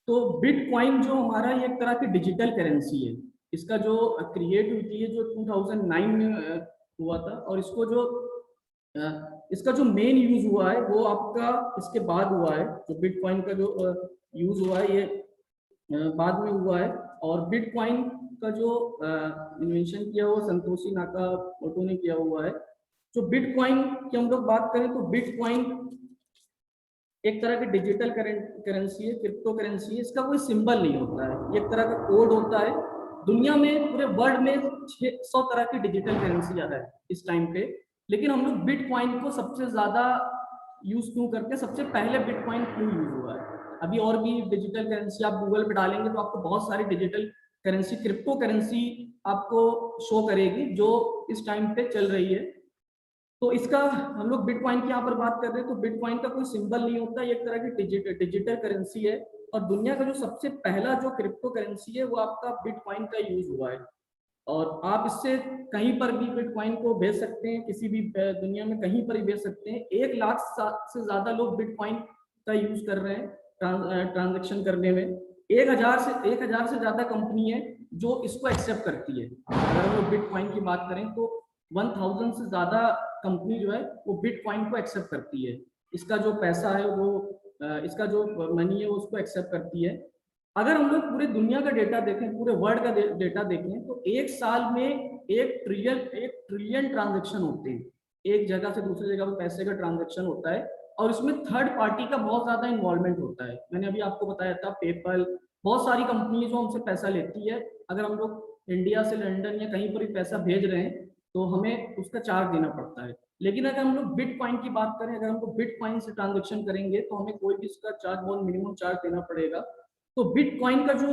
तो बिटकॉइन जो हमारा ये एक तरह की डिजिटल करेंसी है। इसका जो क्रिएट हुई थी जो 2009 में हुआ था, और इसको जो इसका जो मेन यूज हुआ है वो आपका इसके बाद हुआ है। जो बिटकॉइन का जो यूज हुआ है ये बाद में हुआ है। और बिटकॉइन का जो इन्वेंशन किया हुआ संतोषी नाकामोटो ने किया हुआ है। जो बिटकॉइन की हम लोग बात करें तो बिटकॉइन एक तरह की डिजिटल करेंसी है, क्रिप्टो करेंसी है। इसका कोई सिंबल नहीं होता है, ये एक तरह का कोड होता है। दुनिया में पूरे वर्ल्ड में 600 तरह की डिजिटल करेंसी है इस टाइम पे, लेकिन हम लोग बिटकॉइन को सबसे ज्यादा यूज क्यों करते हैं, सबसे पहले बिटकॉइन क्यों यूज हुआ है। अभी और भी डिजिटल करेंसी आप गूगल पे डालेंगे तो आपको बहुत सारी डिजिटल करेंसी, क्रिप्टो करेंसी आपको शो करेगी जो इस टाइम पे चल रही है। तो इसका हम लोग बिटकॉइन की यहाँ पर बात कर रहे हैं, तो बिटकॉइन का कोई सिंबल नहीं होता, ये एक तरह की डिजिटल करेंसी है। और दुनिया का जो सबसे पहला जो क्रिप्टो करेंसी है वो आपका बिटकॉइन का यूज हुआ है। और आप इससे कहीं पर भी बिटकॉइन को भेज सकते हैं, किसी भी दुनिया में कहीं पर भी भेज सकते हैं। 1 लाख से ज्यादा लोग बिटकॉइन का यूज कर रहे हैं ट्रांजैक्शन करने में। 1000 से ज्यादा कंपनी है जो इसको एक्सेप्ट करती है। अगर हम लोग बिटकॉइन की बात करें तो 1000 से ज्यादा कंपनी जो है वो बिटकॉइन को एक्सेप्ट करती है। इसका जो पैसा है वो इसका जो मनी है वो उसको एक्सेप्ट करती है। अगर हम लोग पूरे दुनिया का डेटा देखें, पूरे वर्ल्ड का डेटा देखें, तो एक साल में 1 ट्रिलियन ट्रांजैक्शन होते हैं। एक जगह से दूसरी जगह पर पैसे का ट्रांजैक्शन होता है, और इसमें थर्ड पार्टी का बहुत ज्यादा इन्वॉल्वमेंट होता है। मैंने अभी आपको बताया था पेपल, बहुत सारी कंपनी जो हमसे पैसा लेती है। अगर हम लोग इंडिया से लंदन या कहीं पर भी पैसा भेज रहे हैं तो हमें उसका चार्ज देना पड़ता है। लेकिन अगर हम लोग बिटकॉइन की बात करें, अगर हम लोग बिटकॉइन से ट्रांजैक्शन करेंगे तो हमें कोई भी इसका चार्ज, बहुत मिनिमम चार्ज देना पड़ेगा। तो बिटकॉइन का जो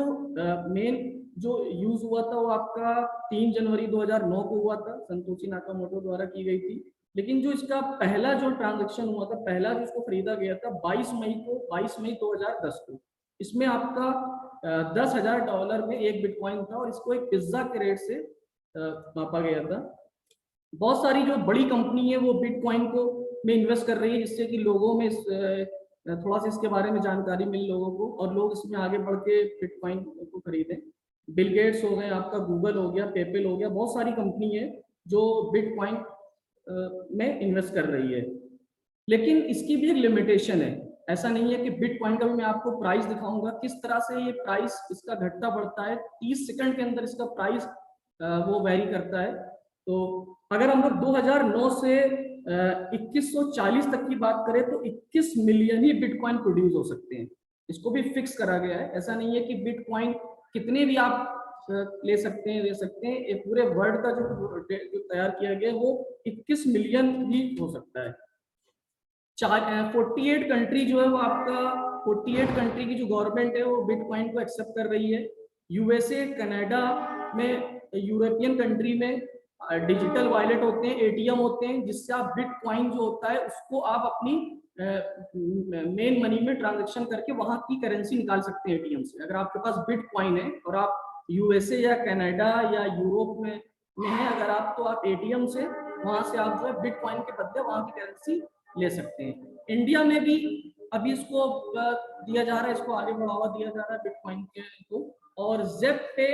मेन जो यूज हुआ था वो आपका 3 जनवरी 2009 को हुआ था, संतोषी नाकामोटो द्वारा की गई थी। लेकिन जो इसका पहला जो ट्रांजैक्शन हुआ था, पहला जो इसको खरीदा गया था 22 मई 2010 को। इसमें आपका $10,000 में एक बिटकॉइन था, और इसको एक पिज्जा के रेट से मापा गया था। बहुत सारी जो बड़ी कंपनी है वो बिटकॉइन को में इन्वेस्ट कर रही है, जिससे कि लोगों में थोड़ा सा इसके बारे में जानकारी मिले लोगों को, और लोग इसमें आगे बढ़ के बिटकॉइन को खरीदें। बिल गेट्स हो गए, आपका गूगल हो गया, पेपल हो गया, बहुत सारी कंपनी है जो बिटकॉइन में इन्वेस्ट कर रही है। लेकिन इसकी भी एक लिमिटेशन है। ऐसा नहीं है कि बिटकॉइन का भी मैं आपको प्राइस दिखाऊंगा किस तरह से ये प्राइस इसका घटता बढ़ता है। 30 सेकंड के अंदर इसका प्राइस वो वेरी करता है। तो अगर हम लोग 2009 से 2140 तक की बात करें तो 21 मिलियन ही बिटकॉइन प्रोड्यूस हो सकते हैं। इसको भी फिक्स करा गया है। ऐसा नहीं है कि बिटकॉइन कितने भी आप ले सकते हैं। ये पूरे वर्ल्ड का जो तैयार किया गया है वो 21 मिलियन ही हो सकता है। 48 कंट्री जो है वो आपका 48 कंट्री की जो गवर्नमेंट है वो बिटकॉइन को एक्सेप्ट कर रही है। यूएसए, कनाडा में, यूरोपियन कंट्री में डिजिटल वॉलेट होते हैं, एटीएम होते हैं, जिससे आप बिटकॉइन जो होता है उसको आप अपनी मेन मनी में ट्रांजैक्शन करके वहां की करेंसी निकाल सकते हैं एटीएम से। अगर आपके पास बिटकॉइन है और आप यूएसए या कनाडा या यूरोप में है अगर आप, तो आप एटीएम से वहां से आप जो है बिटकॉइन के बदले वहां की करेंसी ले सकते हैं। इंडिया में भी अभी इसको दिया जा रहा है, इसको आगे बढ़ावा दिया जा रहा है बिटकॉइन के को। और ज़ेप पे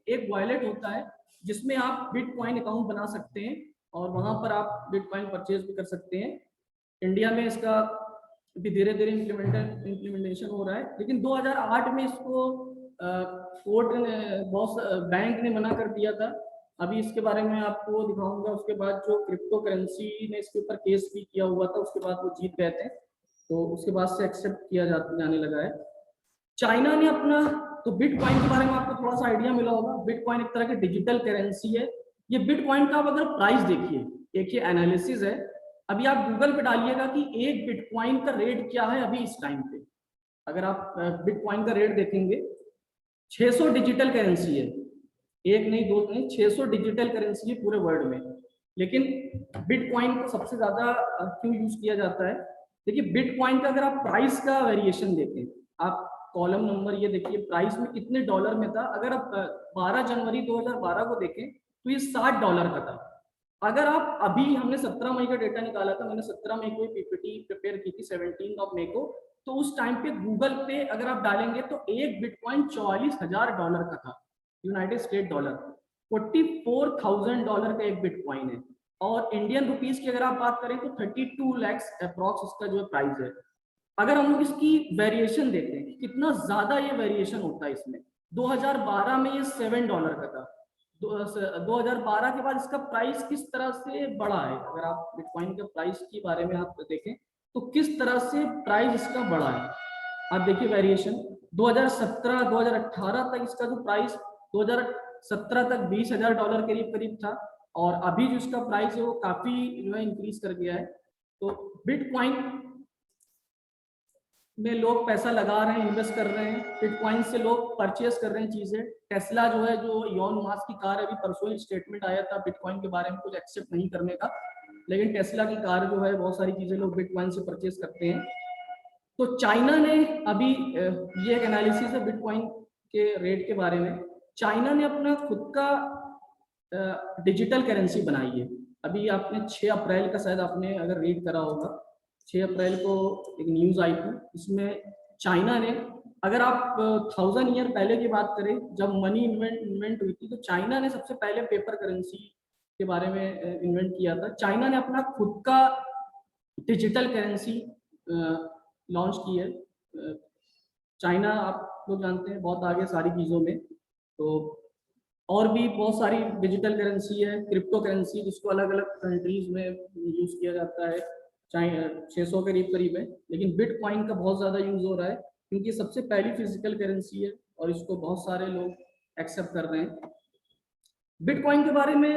एक वॉलेट होता है जिसमें आप बिटकॉइन अकाउंट बना सकते हैं और वहां पर आप बिटकॉइन परचेज भी कर सकते हैं। इंडिया में इसका भी धीरे धीरे इम्प्लीमेंटेशन हो रहा है, लेकिन 2008 में इसको कोर्ट ने, बैंक ने मना कर दिया था। अभी इसके बारे में आपको दिखाऊंगा। उसके बाद जो क्रिप्टो करेंसी ने इसके ऊपर केस भी किया हुआ था, उसके बाद वो जीत गए थे, तो उसके बाद से एक्सेप्ट किया जाने लगा है। चाइना ने अपना, तो बिटकॉइन के बारे में आपको थोड़ा सा आइडिया मिला होगा। बिटकॉइन एक तरह की डिजिटल करेंसी है। ये बिटकॉइन का आप अगर प्राइस देखिए, एक ये एनालिसिस है। अभी आप गूगल पे डालिएगा कि एक बिटकॉइन का रेट क्या है अभी इस टाइम पे। अगर आप बिटकॉइन का रेट देखेंगे, 600 डिजिटल करेंसी है, एक नहीं दो नहीं, 600 डिजिटल करेंसी है पूरे वर्ल्ड में। लेकिन बिटकॉइन को सबसे ज्यादा क्यों यूज किया जाता है? देखिए बिटकॉइन का अगर आप प्राइस का वेरिएशन देखें, आप कॉलम नंबर ये देखिए प्राइस में कितने डॉलर में था। अगर आप 12 जनवरी 2012 को देखें तो ये $60 का था। अगर आप अभी, हमने 17 मई का डेटा निकाला था, मैंने 17 मई को पीपीटी प्रिपेयर की थी 17 मई को, तो उस टाइम पे गूगल पे अगर आप डालेंगे तो एक बिटकॉइन $44,000 का था, यूनाइटेड स्टेट डॉलर। $44,000 का एक बिटकॉइन है। और इंडियन रुपीस की अगर आप बात करें तो 32 लाख अप्रॉक्स इसका जो प्राइस है। अगर हम लोग इसकी वेरिएशन देखते हैं कि कितना ज्यादा ये वेरिएशन होता है इसमें, 2012 में ये $7 का था। 2012 के बाद इसका प्राइस किस तरह से बढ़ा है, अगर आप बिटकॉइन के प्राइस के बारे में आप देखें तो किस तरह से प्राइस इसका बढ़ा है। आप देखिए वेरिएशन 2017-2018 तक इसका जो प्राइस 2017 तक $20,000 के करीब था, और अभी जो इसका प्राइस है वो काफी जो है इंक्रीज कर गया है। तो बिटकॉइन में लोग पैसा लगा रहे हैं, इन्वेस्ट कर रहे हैं, बिटकॉइन से लोग परचेस कर रहे हैं चीजें। टेस्ला जो है, जो इलॉन मस्क की कार है, अभी परसों ही स्टेटमेंट आया था बिटकॉइन के बारे में कुछ एक्सेप्ट नहीं करने का, लेकिन टेस्ला की कार जो है बहुत सारी चीजें लोग बिटकॉइन से परचेस करते हैं। तो चाइना ने अभी, ये एक एनालिसिस है बिटकॉइन के रेट के बारे में, चाइना ने अपना खुद का डिजिटल करेंसी बनाई है। अभी आपने 6 अप्रैल का शायद आपने अगर रीड करा होगा, 6 अप्रैल को एक न्यूज आई थी, इसमें चाइना ने, अगर आप 1000 ईयर पहले की बात करें जब मनी इन्वेंट हुई थी, तो चाइना ने सबसे पहले पेपर करेंसी के बारे में इन्वेंट किया था। चाइना ने अपना खुद का डिजिटल करेंसी लॉन्च की है। चाइना आप लोग जानते हैं बहुत आगे सारी चीज़ों में, तो और भी बहुत सारी डिजिटल करेंसी है, क्रिप्टो करेंसी, जिसको अलग अलग कंट्रीज में यूज़ किया जाता है। 600 के करीब है, लेकिन बिटकॉइन का बहुत ज़्यादा यूज़ हो रहा है क्योंकि सबसे पहली फिजिकल करेंसी है और इसको बहुत सारे लोग एक्सेप्ट कर रहे हैं। बिटकॉइन के बारे में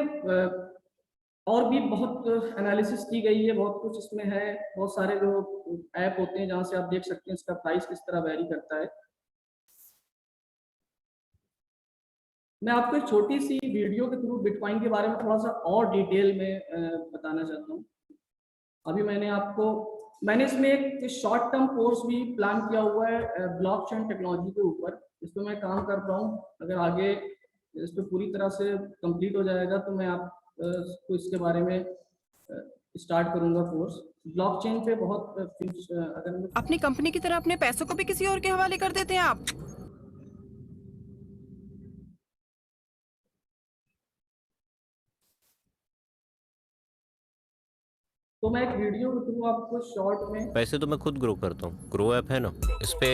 और भी बहुत एनालिसिस की गई है, बहुत कुछ इसमें है, बहुत सारे जो ऐप होते हैं जहाँ से आप देख सकते हैं इसका प्राइस किस तरह वेरी करता है। मैं आपको एक छोटी सी वीडियो के थ्रू बिटकॉइन के बारे में थोड़ा सा और डिटेल में बताना चाहता हूँ। अभी मैंने इसमें एक शॉर्ट टर्म कोर्स भी प्लान किया हुआ है ब्लॉकचेन टेक्नोलॉजी के ऊपर, इस पर मैं काम कर रहा हूँ। अगर आगे इस पर पूरी तरह से कंप्लीट हो जाएगा तो मैं आपको इसके बारे में स्टार्ट करूंगा कोर्स। ब्लॉकचेन पे बहुत अगर अपनी कंपनी की तरह अपने पैसों को भी किसी और के हवाले कर देते हैं आप। तो मैं एक वीडियो के थ्रू आपको शॉर्ट में, वैसे तो मैं खुद ग्रो करता हूँ, ग्रो ऐप है ना, इस पे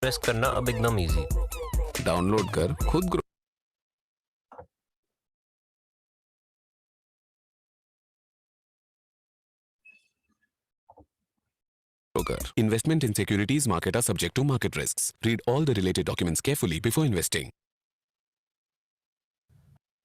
इन्वेस्ट करना अब एकदम इजी। डाउनलोड कर खुद ग्रो कर। Investment in securities market are subject to market risks. Read all the related documents carefully before investing.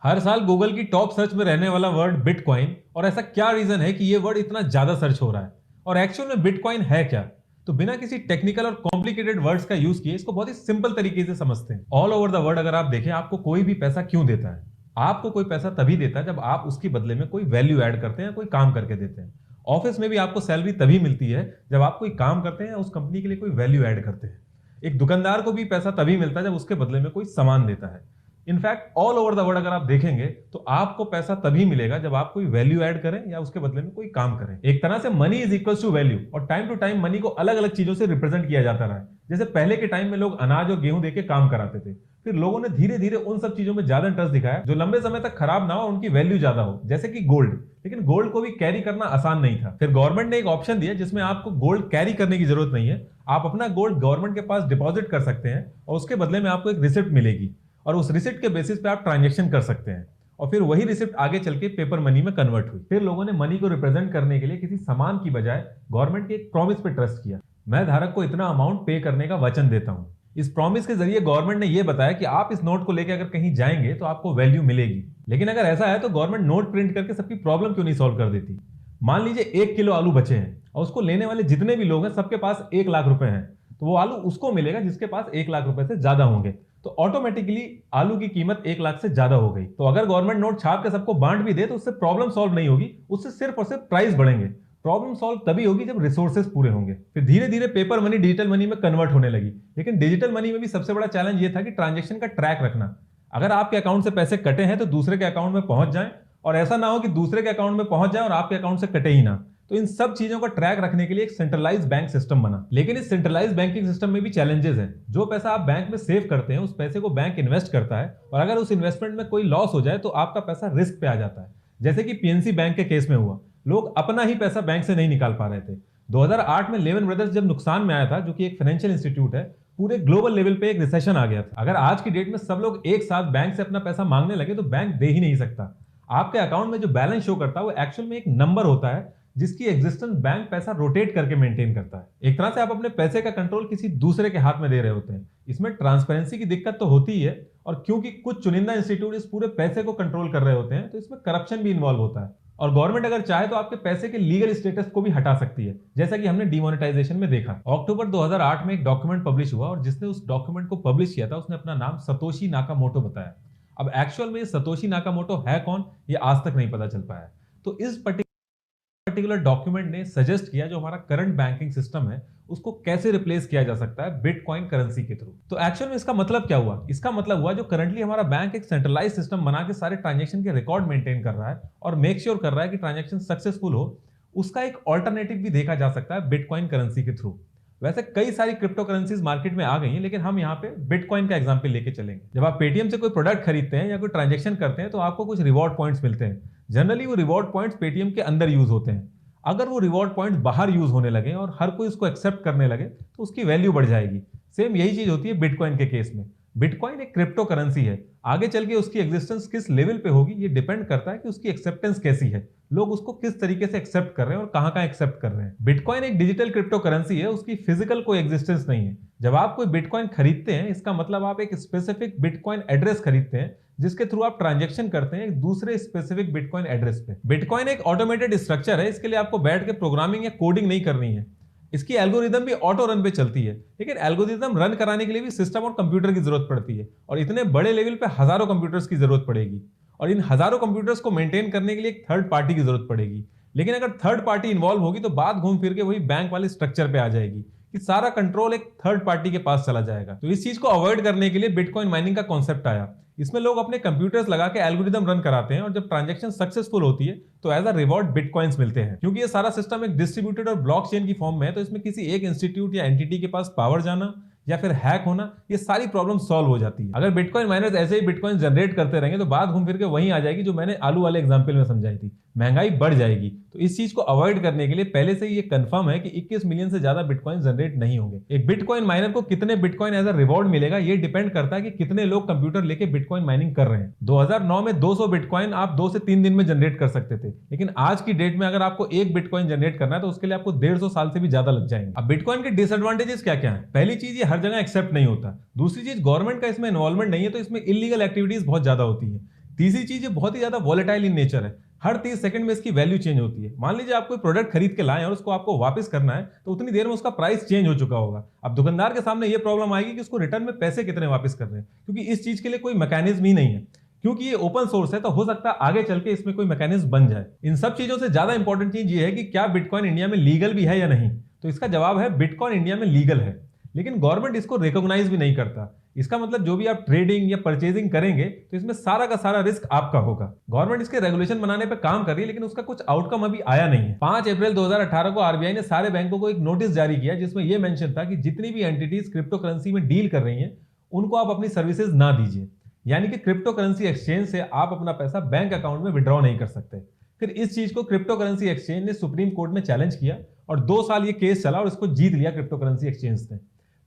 हर साल गूगल की टॉप सर्च में रहने वाला वर्ड बिटकॉइन, और ऐसा क्या रीजन है कि ये वर्ड इतना ज्यादा सर्च हो रहा है, और एक्चुअल में बिटकॉइन है क्या? तो बिना किसी टेक्निकल और कॉम्प्लिकेटेड वर्ड्स का यूज किए इसको बहुत ही सिंपल तरीके से समझते हैं। ऑल ओवर द वर्ल्ड अगर आप देखें, आपको कोई भी पैसा क्यों देता है? आपको कोई पैसा तभी देता है जब आप उसके बदले में कोई वैल्यू ऐड करते हैं, कोई काम करके देते हैं। ऑफिस में भी आपको सैलरी तभी मिलती है जब आप कोई काम करते हैं, उस कंपनी के लिए कोई वैल्यू ऐड करते हैं। एक दुकानदार को भी पैसा तभी मिलता है जब उसके बदले में कोई सामान देता है। In fact all over the world अगर आप देखेंगे तो आपको पैसा तभी मिलेगा जब आप कोई वैल्यू ऐड करें या उसके बदले में कोई काम करें। एक तरह से money is equals to value, और टाइम टू टाइम मनी को अलग अलग चीजों से रिप्रेजेंट किया जाता रहा है। जैसे पहले के टाइम में लोग अनाज और गेहूं देके काम कराते थे, फिर लोगों ने धीरे धीरे उन सब चीजों में ज्यादा इंटरेस्ट दिखाया जो लंबे समय तक खराब ना हो, उनकी वैल्यू ज्यादा हो, जैसे कि गोल्ड। लेकिन गोल्ड को भी कैरी करना आसान नहीं था। फिर गवर्नमेंट ने एक ऑप्शन दिया जिसमें आपको गोल्ड कैरी करने की जरूरत नहीं है, आप अपना गोल्ड गवर्नमेंट के पास डिपॉजिट कर सकते हैं और उसके बदले में आपको एक रिसिप्ट मिलेगी, और उस रिसिप्ट के बेसिस पे आप ट्रांजैक्शन कर सकते हैं, और फिर वही रिसिप्ट आगे चल के पेपर मनी में कन्वर्ट हुई। फिर लोगों ने मनी को रिप्रेजेंट करने के लिए किसी सामान की बजाय गवर्नमेंट के एक प्रॉमिस पे ट्रस्ट किया। मैं धारक को इतना अमाउंट पे करने का वचन देता हूं। इस प्रॉमिस के जरिए गवर्नमेंट ने यह बताया कि आप इस नोट को लेकर अगर कहीं जाएंगे तो आपको वैल्यू मिलेगी। लेकिन अगर ऐसा है तो गवर्नमेंट नोट प्रिंट करके सबकी प्रॉब्लम क्यों नहीं सॉल्व कर देती? मान लीजिए 1 किलो आलू बचे हैं और उसको लेने वाले जितने भी लोग हैं सबके पास 1 लाख रुपए हैं, तो वो आलू उसको मिलेगा जिसके पास 1 लाख रुपए से ज्यादा होंगे। तो ऑटोमेटिकली आलू की कीमत 1 लाख से ज्यादा हो गई। तो अगर गवर्नमेंट नोट छाप के सबको बांट भी दे तो उससे प्रॉब्लम सॉल्व नहीं होगी, उससे सिर्फ और सिर्फ प्राइस बढ़ेंगे। प्रॉब्लम सॉल्व तभी होगी जब रिसोर्सेज पूरे होंगे। फिर धीरे धीरे पेपर मनी डिजिटल मनी में कन्वर्ट होने लगी। लेकिन डिजिटल मनी में भी सबसे बड़ा चैलेंज ये था कि ट्रांजेक्शन का ट्रैक रखना। अगर आपके अकाउंट से पैसे कटे हैं तो दूसरे के अकाउंट में पहुंच जाएं, और ऐसा ना हो कि दूसरे के अकाउंट में पहुंच जाए और आपके अकाउंट से कटे ही ना। तो इन सब चीजों का ट्रैक रखने के लिए एक सेंट्रलाइज्ड बैंक सिस्टम बना। लेकिन इस सेंट्रलाइज्ड बैंकिंग सिस्टम में भी चैलेंजेस हैं। जो पैसा आप बैंक में सेव करते हैं उस पैसे को बैंक इन्वेस्ट करता है, और अगर उस इन्वेस्टमेंट में कोई लॉस हो जाए तो आपका पैसा रिस्क पे आ जाता है। जैसे कि पीएनसी बैंक के केस में हुआ, लोग अपना ही पैसा बैंक से नहीं निकाल पा रहे थे। 2008 में लेमन ब्रदर्स जब नुकसान में आया था, जो कि एक फाइनेंशियल इंस्टीट्यूट है, पूरे ग्लोबल लेवल पे एक रिसेशन आ गया था। अगर आज की डेट में सब लोग एक साथ बैंक से अपना पैसा मांगने लगे तो बैंक दे ही नहीं सकता। आपके अकाउंट में जो बैलेंस शो करता है वो एक्चुअल में एक नंबर होता है जिसकी एग्जिस्टेंस बैंक पैसा रोटेट करके मेंटेन करता है। एक तरह से आप अपने पैसे का कंट्रोल किसी दूसरे के हाथ में दे रहे होते हैं। इसमें ट्रांसपेरेंसी की दिक्कत तो होती ही है, और क्योंकि कुछ चुनिंदा इंस्टीट्यूट इस पूरे पैसे को कंट्रोल कर रहे होते हैं तो इसमें करप्शन भी इन्वॉल्व होता है। और गवर्नमेंट अगर चाहे तो आपके पैसे के लीगल स्टेटस को भी हटा सकती है, जैसा कि हमने डिमोनेटाइजेशन में देखा। अक्टूबर 2008 में एक डॉक्यूमेंट पब्लिश हुआ, और जिसने उस डॉक्यूमेंट को पब्लिश किया था उसने अपना नाम सतोशी नाकामोटो बताया। अब एक्चुअल में सतोशी नाकामोटो है कौन, ये आज तक नहीं पता चल पाया। तो इस पर्टिकुलर डॉक्यूमेंट ने सजेस्ट किया जो हमारा करंट बैंकिंग सिस्टम है उसको कैसे रिप्लेस किया जा सकता है बिटकॉइन करेंसी के थ्रू। तो एक्चुअल में इसका मतलब क्या हुआ? इसका मतलब हुआ जो करंटली हमारा बैंक एक सेंट्रलाइज सिस्टम बना के सारे ट्रांजेक्शन के रिकॉर्ड मेंटेन कर रहा है और मेक श्योर कर रहा है कि ट्रांजेक्शन सक्सेसफुल हो, उसका एक ऑल्टरनेटिव भी देखा जा सकता है बिटकॉइन करेंसी के थ्रू। वैसे कई सारी क्रिप्टो करेंसीज मार्केट में आ गई हैं, लेकिन हम यहाँ पे बिटकॉइन का एग्जांपल लेके चलेंगे। जब आप पेटीएम से कोई प्रोडक्ट खरीदते हैं या कोई ट्रांजेक्शन करते हैं तो आपको कुछ रिवॉर्ड पॉइंट्स मिलते हैं। जनरली वो रिवॉर्ड पॉइंट्स पेटीएम के अंदर यूज होते हैं। अगर वो रिवॉर्ड पॉइंट्स बाहर यूज होने लगे और हर कोई उसको एक्सेप्ट करने लगे तो उसकी वैल्यू बढ़ जाएगी। सेम यही चीज होती है बिटकॉइन के केस में। बिटकॉइन एक क्रिप्टो करेंसी है, आगे चल के उसकी एग्जिस्टेंस किस लेवल पे होगी ये डिपेंड करता है कि उसकी एक्सेप्टेंस कैसी है, लोग उसको किस तरीके से एक्सेप्ट कर रहे हैं और कहां एक्सेप्ट कर रहे हैं। बिटकॉइन एक डिजिटल क्रिप्टो करेंसी है, उसकी फिजिकल कोई एग्जिस्टेंस नहीं है। जब आप कोई बिटकॉइन खरीदते हैं इसका मतलब आप एक स्पेसिफिक बिटकॉइन एड्रेस खरीदते हैं जिसके थ्रू आप ट्रांजैक्शन करते हैं एक दूसरे स्पेसिफिक बिटकॉइन एड्रेस पे। बिटकॉइन एक ऑटोमेटेड स्ट्रक्चर है, इसके लिए आपको बैठ के प्रोग्रामिंग या कोडिंग नहीं करनी है। इसकी एल्गोरिदम भी ऑटो रन पे चलती है, लेकिन एल्गोरिदम रन कराने के लिए भी सिस्टम और कंप्यूटर की जरूरत पड़ती है, और इतने बड़े लेवल पे हजारों कंप्यूटर्स की जरूरत पड़ेगी, और इन हजारों कंप्यूटर्स को मेंटेन करने के लिए एक थर्ड पार्टी की जरूरत पड़ेगी। लेकिन अगर थर्ड पार्टी इन्वॉल्व होगी तो बात घूम फिर के वही बैंक वाले स्ट्रक्चर पे आ जाएगी कि सारा कंट्रोल एक थर्ड पार्टी के पास चला जाएगा। तो इस चीज को अवॉइड करने के लिए बिटकॉइन माइनिंग का कॉन्सेप्ट आया। इसमें लोग अपने कंप्यूटर्स लगा के एल्गोरिदम रन कराते हैं और जब ट्रांजैक्शन सक्सेसफुल होती है तो एज अ रिवॉर्ड बिटकॉइंस मिलते हैं। क्योंकि ये सारा सिस्टम एक डिस्ट्रीब्यूटेड और ब्लॉकचेन की फॉर्म में है तो इसमें किसी एक इंस्टीट्यूट या एंटिटी के पास पावर जाना या फिर हैक होना, ये सारी प्रॉब्लम सॉल्व हो जाती है। अगर बिटकॉइन माइनर्स ऐसे ही बिटकॉइन जनरेट करते रहेंगे तो बात घूम फिर के वहीं आ जाएगी जो मैंने आलू वाले एग्जांपल में समझाई थी, महंगाई बढ़ जाएगी। तो इस चीज को अवॉइड करने के लिए पहले से ही ये कंफर्म है कि 21 मिलियन से ज्यादा बिटकॉइन जनरेट नहीं होंगे। एक बिटकॉइन माइनर को कितने बिटकॉइन एज अ रिवॉर्ड मिलेगा ये डिपेंड करता है कि कितने लोग कंप्यूटर लेके बिटकॉइन माइनिंग कर रहे हैं। 2009 में 200 बिटकॉइन आप 2 से 3 दिन में जनरेट कर सकते थे, लेकिन आज की डेट में अगर आपको एक बिटकॉइन जनरेट करना है तो उसके लिए आपको 150 साल से भी ज्यादा लग जाएंगे। अब बिटकॉइन के डिसएडवांटेजेस क्या क्या है? पहली चीज ये हर जगह एक्सेप्ट नहीं होता। दूसरी चीज गवर्नमेंट का इसमें इन्वॉल्वमेंट नहीं है तो इसमें इलीगल एक्टिविटीज बहुत ज्यादा होती है। तीसरी चीज ये बहुत ही ज्यादा वॉलेटाइल इन नेचर है, हर 30 सेकंड में इसकी वैल्यू चेंज होती है। मान लीजिए आप कोई प्रोडक्ट खरीद के लाएं और उसको आपको वापस करना है तो उतनी देर में उसका प्राइस चेंज हो चुका होगा। अब दुकानदार के सामने ये प्रॉब्लम आएगी कि उसको रिटर्न में पैसे कितने वापस कर रहे हैं, क्योंकि इस चीज के लिए कोई मैकेनिज्म ही नहीं है। क्योंकि ये ओपन सोर्स है तो हो सकता है आगे चल के इसमें कोई मैकेनिज्म बन जाए। इन सब चीजों से ज्यादा इंपॉर्टेंट चीज ये है कि क्या बिटकॉइन इंडिया में लीगल भी है या नहीं। तो इसका जवाब है बिटकॉइन इंडिया में लीगल है, लेकिन गवर्नमेंट इसको रिकॉग्नाइज भी नहीं करता। इसका मतलब जो भी आप ट्रेडिंग या परचेजिंग करेंगे तो इसमें सारा का सारा रिस्क आपका होगा। गवर्नमेंट इसके रेगुलेशन बनाने पे काम कर रही है, लेकिन उसका कुछ आउटकम अभी आया नहीं है। 5 अप्रैल 2018 को आरबीआई ने सारे बैंकों को एक नोटिस जारी किया जिसमें यह मेंशन था कि जितनी भी एंटिटीज क्रिप्टो करेंसी में डील कर रही हैं उनको आप अपनी सर्विसेज ना दीजिए। यानी कि क्रिप्टो करेंसी एक्सचेंज से आप अपना पैसा बैंक अकाउंट में विड्रॉ नहीं कर सकते। फिर इस चीज को क्रिप्टो करेंसी एक्सचेंज ने सुप्रीम कोर्ट में चैलेंज किया और 2 साल ये केस चला और इसको जीत लिया क्रिप्टो करेंसी एक्सचेंज ने।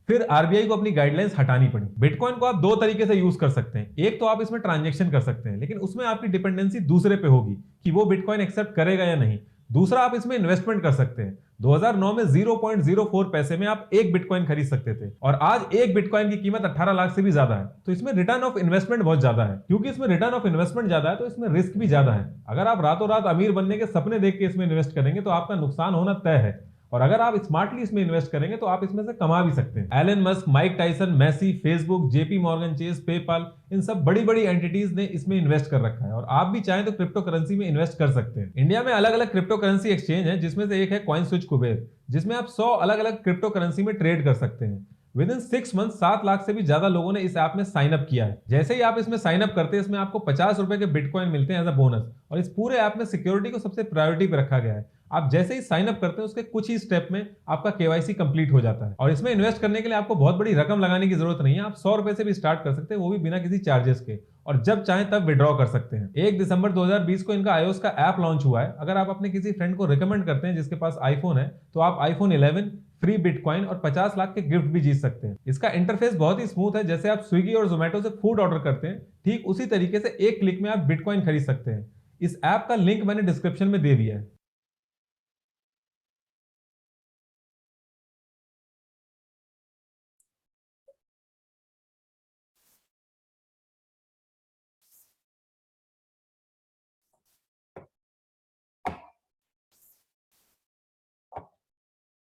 फिर आरबीआई को अपनी गाइडलाइंस हटानी पड़ी। बिटकॉइन को आप 2 तरीके से यूज कर सकते हैं। एक तो आप इसमें ट्रांजैक्शन कर सकते हैं, लेकिन उसमें आपकी डिपेंडेंसी दूसरे पे होगी कि वो बिटकॉइन एक्सेप्ट करेगा या नहीं। दूसरा, आप इसमें इन्वेस्टमेंट कर सकते हैं। 2009 में 0.04 पैसे में आप एक बिटकॉइन खरीद सकते थे और आज एक बिटकॉइन की कीमत 18 लाख से भी ज्यादा है। तो इसमें रिटर्न ऑफ इन्वेस्टमेंट बहुत ज्यादा है। क्योंकि इसमें रिटर्न ऑफ इन्वेस्टमेंट ज्यादा है तो इसमें रिस्क भी ज्यादा है। अगर आप रातों रात अमीर बनने के सपने देख के इसमें इन्वेस्ट करेंगे तो आपका नुकसान होना तय है। और अगर आप स्मार्टली इसमें इन्वेस्ट करेंगे तो आप इसमें से कमा भी सकते हैं। Elon Musk, Mike Tyson, Messi, Facebook, JP Morgan Chase, PayPal, इन सब बड़ी बड़ी एंटिटीज ने इसमें इन्वेस्ट कर रखा है और आप भी चाहें तो क्रिप्टो करेंसी में इन्वेस्ट कर सकते हैं। इंडिया में अलग अलग क्रिप्टो करेंसी एक्सचेंज है, जिसमें से एक है कॉइनस्विच कुबेर, जिसमें आप 100 अलग अलग क्रिप्टो करेंसी में ट्रेड कर सकते हैं। विद इन 6 मंथ 7 लाख से भी ज्यादा लोगों ने इस ऐप में साइन अप किया है। जैसे ही आप इसमें साइन अप करते हैं, इसमें आपको 50 रुपए के बिटकॉइन मिलते हैं एज अ बोनस, और इस पूरे ऐप में सिक्योरिटी को सबसे प्रायोरिटी पे रखा गया है। आप जैसे ही साइन अप करते हैं उसके कुछ ही स्टेप में आपका केवाईसी कंप्लीट हो जाता है। और इसमें इन्वेस्ट करने के लिए आपको बहुत बड़ी रकम लगाने की जरूरत नहीं है, आप 100 रुपए से भी स्टार्ट कर सकते हैं, वो भी बिना किसी चार्जेस के, और जब चाहें तब विड्रॉ कर सकते हैं। 1 दिसंबर 2020 को इनका iOS का ऐप लॉन्च हुआ है। अगर आप अपने किसी फ्रेंड को रिकमेंड करते हैं जिसके पास आईफोन है, तो आप आईफोन 11 फ्री बिटकॉइन और 50 लाख के गिफ्ट भी जीत सकते हैं। इसका इंटरफेस बहुत ही स्मूथ है। जैसे आप स्विगी और जोमेटो से फूड ऑर्डर करते हैं, ठीक उसी तरीके से एक क्लिक में आप बिटकॉइन खरीद सकते हैं। इस ऐप का लिंक मैंने डिस्क्रिप्शन में दे दिया है।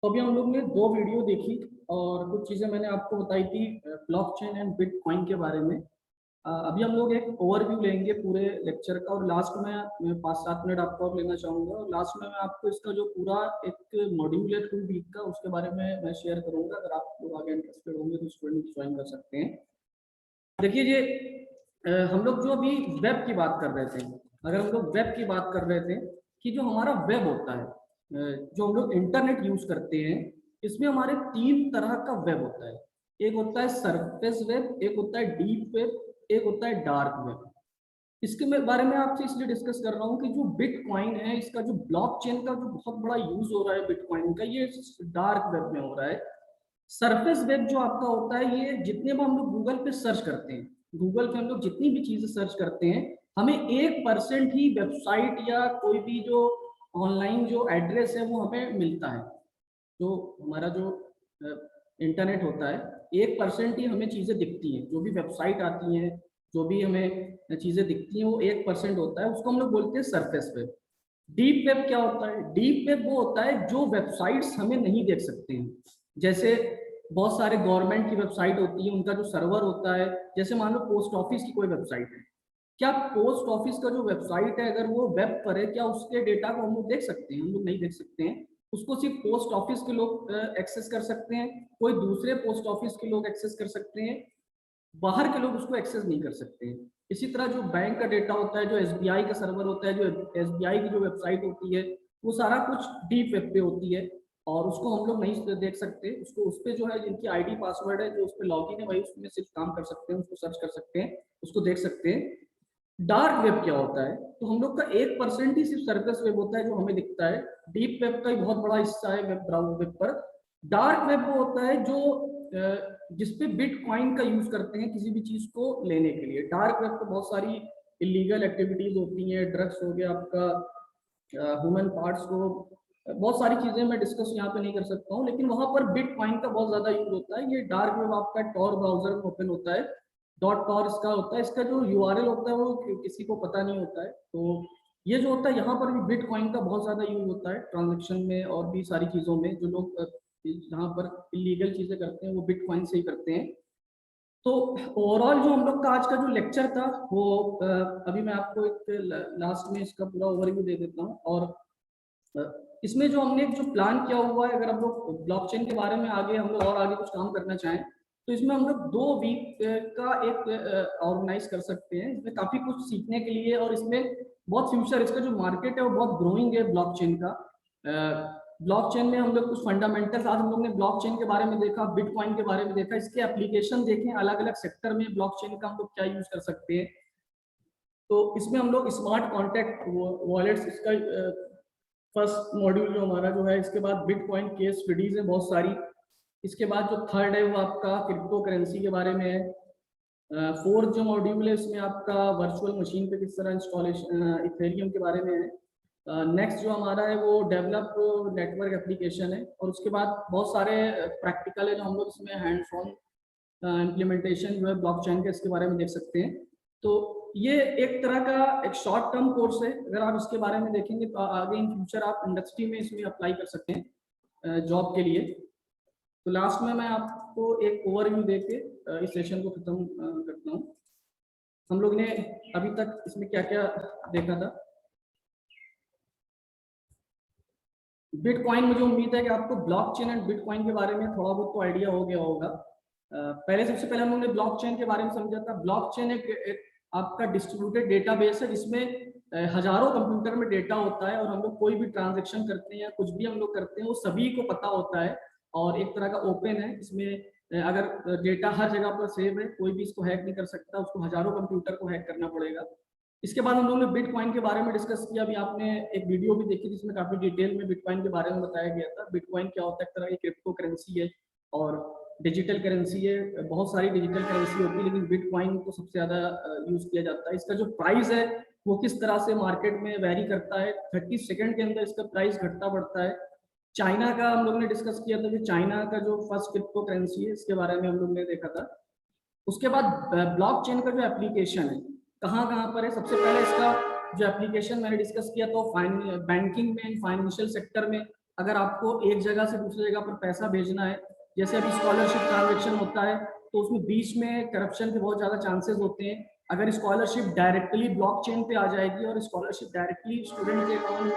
तो अभी हम लोग ने 2 वीडियो देखी और कुछ चीज़ें मैंने आपको बताई थी ब्लॉकचेन एंड बिटकॉइन के बारे में। अभी हम लोग एक ओवरव्यू लेंगे पूरे लेक्चर का, और लास्ट में मैं 5-7 मिनट आपको और लेना चाहूँगा, और लास्ट में मैं आपको इसका जो पूरा एक मॉड्यूल है 2 वीक का, उसके बारे में मैं शेयर करूँगा। अगर आप लोग आगे इंटरेस्टेड होंगे तो स्टूडेंट ज्वाइन कर सकते हैं। देखिए ये हम लोग जो अभी वेब की बात कर रहे थे, अगर हम लोग वेब की बात कर रहे थे कि जो हमारा वेब होता है, जो हम लोग इंटरनेट यूज करते हैं, इसमें हमारे 3 तरह का वेब होता है। एक होता है सरफेस वेब, एक होता है डीप वेब, एक होता है डार्क वेब। इसके बारे में आपसे इसलिए डिस्कस कर रहा हूँ कि जो बिटकॉइन है, इसका जो ब्लॉकचेन का जो बहुत बड़ा यूज हो रहा है बिटकॉइन का, ये डार्क वेब में हो रहा है। सरफेस वेब जो आपका होता है, ये जितने भी हम लोग गूगल पे सर्च करते हैं, गूगल पे हम लोग जितनी भी चीजें सर्च करते हैं, हमें 1% ही वेबसाइट या कोई भी जो ऑनलाइन जो एड्रेस है वो हमें मिलता है। जो हमारा जो इंटरनेट होता है, 1% ही हमें चीज़ें दिखती हैं। जो भी वेबसाइट आती हैं, जो भी हमें चीज़ें दिखती हैं, वो 1% होता है। उसको हम लोग बोलते हैं सरफेस वेब। डीप वेब क्या होता है? डीप वेब वो होता है जो वेबसाइट्स हमें नहीं देख सकते हैं। जैसे बहुत सारे गवर्नमेंट की वेबसाइट होती है, उनका जो सर्वर होता है, जैसे मान लो पोस्ट ऑफिस की कोई वेबसाइट है, क्या पोस्ट ऑफिस का जो वेबसाइट है अगर वो वेब पर है, क्या उसके डेटा को हम लोग देख सकते हैं? हम लोग नहीं देख सकते हैं। उसको सिर्फ पोस्ट ऑफिस के लोग एक्सेस कर सकते हैं, कोई दूसरे पोस्ट ऑफिस के लोग एक्सेस कर सकते हैं, बाहर के लोग उसको एक्सेस नहीं कर सकते हैं। इसी तरह जो बैंक का डेटा होता है, जो एसबीआई का सर्वर होता है, जो एसबीआई की जो वेबसाइट होती है, वो सारा कुछ डीप वेब पे होती है और उसको हम लोग नहीं देख सकते। उसको उस पर जो है जिनकी आईडी पासवर्ड है, जो उस पर लॉगिन है, वही उसमें सिर्फ काम कर सकते हैं, उसको सर्च कर सकते हैं, उसको देख सकते हैं। डार्क वेब क्या होता है? तो हम लोग का 1% ही सिर्फ सरफेस वेब होता है जो हमें दिखता है। डीप वेब का ही बहुत बड़ा हिस्सा है वेब ब्राउज़र वेब पर। डार्क वेब वो होता है जो जिसपे बिटकॉइन का यूज करते हैं किसी भी चीज को लेने के लिए। डार्क वेब पे बहुत सारी इलीगल एक्टिविटीज होती हैं, ड्रग्स हो गया आपका, ह्यूमन पार्ट्स को, बहुत सारी चीजें मैं डिस्कस यहाँ पे नहीं कर सकता हूँ, लेकिन वहां पर बिटकॉइन का बहुत ज्यादा यूज होता है। ये डार्क वेब आपका टॉर ब्राउजर में ओपन होता है, .tor इसका होता है। इसका जो URL होता है वो किसी को पता नहीं होता है। तो ये जो होता है, यहाँ पर भी बिटकॉइन का बहुत ज्यादा यूज होता है ट्रांजेक्शन में और भी सारी चीजों में। जो लोग जहाँ पर इलीगल चीजें करते हैं वो बिटकॉइन से ही करते हैं। तो ओवरऑल जो हम लोग का आज का जो लेक्चर था वो अभी मैं आपको एक लास्ट में इसका पूरा ओवरव्यू दे देता हूँ। और इसमें जो हमने जो प्लान किया हुआ है, अगर हम लोग ब्लॉकचेन के बारे में आगे हम लोग और आगे कुछ काम करना चाहें तो इसमें हम लोग 2 वीक का एक ऑर्गेनाइज कर सकते हैं। इसमें काफ़ी कुछ सीखने के लिए, और इसमें बहुत फ्यूचर, इसका जो मार्केट है वो बहुत ग्रोइंग है ब्लॉकचेन का। ब्लॉकचेन में हम लोग कुछ फंडामेंटल्स, आज हम लोग ने ब्लॉकचेन के बारे में देखा, बिटकॉइन के बारे में देखा, इसके एप्लीकेशन देखें, अलग अलग सेक्टर में ब्लॉकचेन का हम लोग क्या यूज कर सकते हैं। तो इसमें हम लोग स्मार्ट कॉन्ट्रैक्ट वॉलेट्स, इसका फर्स्ट मॉड्यूल जो हमारा जो है, इसके बाद बिटकॉइन केस स्टडीज है बहुत सारी। इसके बाद जो थर्ड है वो आपका क्रिप्टो करेंसी के बारे में है। फोर्थ जो मॉड्यूल है इसमें आपका वर्चुअल मशीन पे किस तरह इंस्टॉलेशन, इथेरियम के बारे में है। नेक्स्ट जो हमारा है वो डेवलप नेटवर्क एप्लीकेशन है। और उसके बाद बहुत सारे प्रैक्टिकल है जो हम लोग इसमें हैंड्स ऑन इम्प्लीमेंटेशन जो है ब्लॉकचेन के, इसके बारे में देख सकते हैं। तो ये एक तरह का एक शॉर्ट टर्म कोर्स है। अगर आप इसके बारे में देखेंगे तो आगे इन फ्यूचर आप इंडस्ट्री में इसमें अप्लाई कर सकते हैं। जॉब के लिए। तो लास्ट में मैं आपको एक ओवरव्यू देके इस सेशन को खत्म करता हूँ। हम लोग ने अभी तक इसमें क्या क्या देखा था। बिटकॉइन, मुझे उम्मीद है कि आपको ब्लॉकचेन एंड बिटकॉइन के बारे में थोड़ा बहुत तो आइडिया हो गया होगा। सबसे पहले हम लोग ने ब्लॉकचेन के बारे में समझा था। ब्लॉकचेन एक आपका डिस्ट्रीब्यूटेड डेटाबेस है जिसमें हजारों कंप्यूटर में डेटा होता है और हम लोग कोई भी ट्रांजैक्शन करते हैं या कुछ भी हम लोग करते हैं वो सभी को पता होता है और एक तरह का ओपन है। इसमें अगर डेटा हर जगह पर सेव है, कोई भी इसको हैक नहीं कर सकता, उसको हजारों कंप्यूटर को हैक करना पड़ेगा। इसके बाद हम लोगों ने बिटकॉइन के बारे में डिस्कस किया। अभी आपने एक वीडियो भी देखी जिसमें काफी डिटेल में बिटकॉइन के बारे में बताया गया था। बिटकॉइन क्या होता है, एक तरह की क्रिप्टो करेंसी है और डिजिटल करेंसी है। बहुत सारी डिजिटल करेंसी होती है लेकिन बिटकॉइन को सबसे ज्यादा यूज किया जाता है। इसका जो प्राइस है वो किस तरह से मार्केट में वेरी करता है, 30 सेकंड के अंदर इसका प्राइस घटता बढ़ता है। चाइना का हम लोग ने डिस्कस किया था कि चाइना का जो फर्स्ट क्रिप्टो करेंसी है इसके बारे में हम लोग ने देखा था। उसके बाद ब्लॉकचेन का जो एप्लीकेशन है कहाँ कहाँ पर है। सबसे पहले इसका जो एप्लीकेशन मैंने डिस्कस किया तो बैंकिंग में, फाइनेंशियल सेक्टर में, अगर आपको एक जगह से दूसरी जगह पर पैसा भेजना है, जैसे अभी स्कॉलरशिप ट्रांजेक्शन होता है तो उसमें बीच में करप्शन के बहुत ज़्यादा चांसेस होते हैं। अगर स्कॉलरशिप डायरेक्टली ब्लॉकचेन पे आ जाएगी और स्कॉलरशिप डायरेक्टली स्टूडेंट के अकाउंट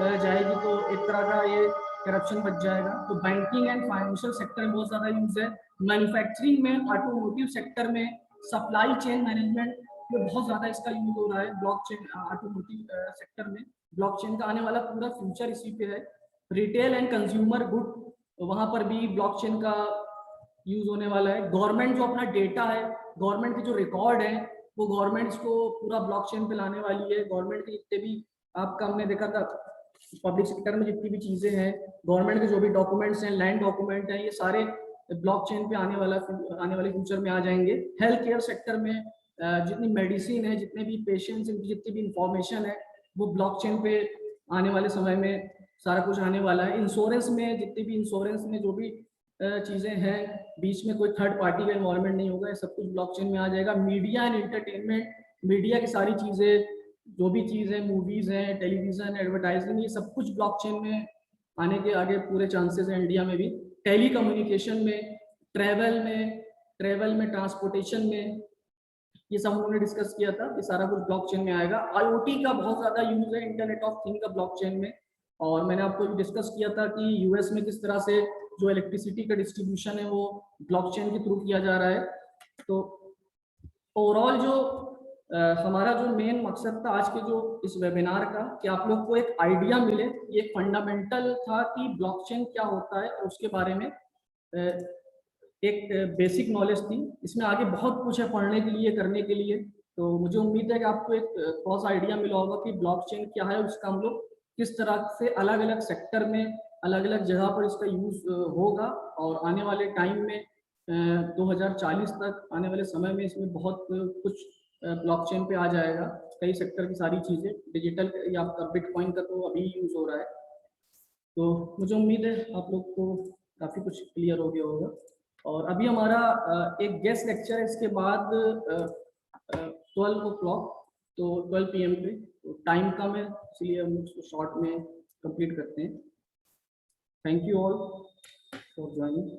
में जाएगी तो एक तरह का ये करप्शन बच जाएगा। तो बैंकिंग एंड फाइनेंशियल सेक्टर में बहुत ज़्यादा यूज है। मैन्युफैक्चरिंग में, ऑटोमोटिव सेक्टर में, सप्लाई चेन मैनेजमेंट में बहुत ज़्यादा इसका यूज हो रहा है। ब्लॉकचेन ऑटोमोटिव सेक्टर में ब्लॉकचेन का आने वाला पूरा फ्यूचर इसी पे है। रिटेल एंड कंज्यूमर गुड, वहाँ पर भी ब्लॉकचेन का यूज होने वाला है। गवर्नमेंट जो अपना डेटा है, गवर्नमेंट के जो रिकॉर्ड है वो गवर्नमेंट्स को पूरा ब्लॉकचेन पे लाने वाली है। गवर्नमेंट के जितने भी आपका हमने देखा था पब्लिक सेक्टर में जितनी भी चीजें हैं, गवर्नमेंट के जो भी डॉक्यूमेंट्स हैं, लैंड डॉक्यूमेंट हैं, ये सारे ब्लॉकचेन पे आने वाले फ्यूचर में आ जाएंगे। हेल्थ केयर सेक्टर में जितनी मेडिसिन है, जितने भी पेशेंट्स, इनकी जितनी भी इंफॉर्मेशन है वो ब्लॉकचेन पे आने वाले समय में सारा कुछ आने वाला है। इंश्योरेंस में जितनी भी इंश्योरेंस में जो भी चीज़ें हैं, बीच में कोई थर्ड पार्टी का इन्वॉल्वमेंट नहीं होगा, ये सब कुछ ब्लॉकचेन में आ जाएगा। मीडिया एंड एंटरटेनमेंट, मीडिया की सारी चीज़ें, जो भी चीज़ें, मूवीज़ हैं, टेलीविज़न, एडवर्टाइजिंग, ये सब कुछ ब्लॉकचेन में आने के आगे पूरे चांसेस हैं इंडिया में भी। टेली कम्युनिकेशन में, ट्रैवल में, ट्रांसपोर्टेशन में, ये सब उन्होंने डिस्कस किया था। ये सारा कुछ ब्लॉकचेन में आएगा। IoT का बहुत ज़्यादा यूज है, इंटरनेट ऑफ थिंग का ब्लॉकचेन में। और मैंने आपको डिस्कस किया था कि US में किस तरह से जो इलेक्ट्रिसिटी का डिस्ट्रीब्यूशन है वो ब्लॉकचेन के थ्रू किया जा रहा है। तो ओवरऑल जो हमारा जो मेन मकसद था आज के जो इस वेबिनार का, कि आप लोग को एक आइडिया मिले, ये एक फंडामेंटल था कि ब्लॉकचेन क्या होता है और उसके बारे में एक बेसिक नॉलेज थी। इसमें आगे बहुत कुछ है पढ़ने के लिए, करने के लिए। तो मुझे उम्मीद है कि आपको एक थोड़ा सा आइडिया मिला होगा कि ब्लॉकचेन क्या है, उसका हम लोग किस तरह से अलग अलग सेक्टर में, अलग अलग जगह पर इसका यूज होगा और आने वाले टाइम में 2040 तक आने वाले समय में इसमें बहुत कुछ ब्लॉकचेन पे आ जाएगा। कई सेक्टर की सारी चीज़ें डिजिटल, या आपका बिटकॉइन का तो अभी यूज हो रहा है। तो मुझे उम्मीद है आप लोग को काफ़ी कुछ क्लियर हो गया होगा। और अभी हमारा एक गेस्ट लेक्चर है इसके बाद 12 o'clock, तो 12 PM पे, तो टाइम कम है इसलिए हम उसको शॉर्ट में कंप्लीट करते हैं। Thank you all for joining.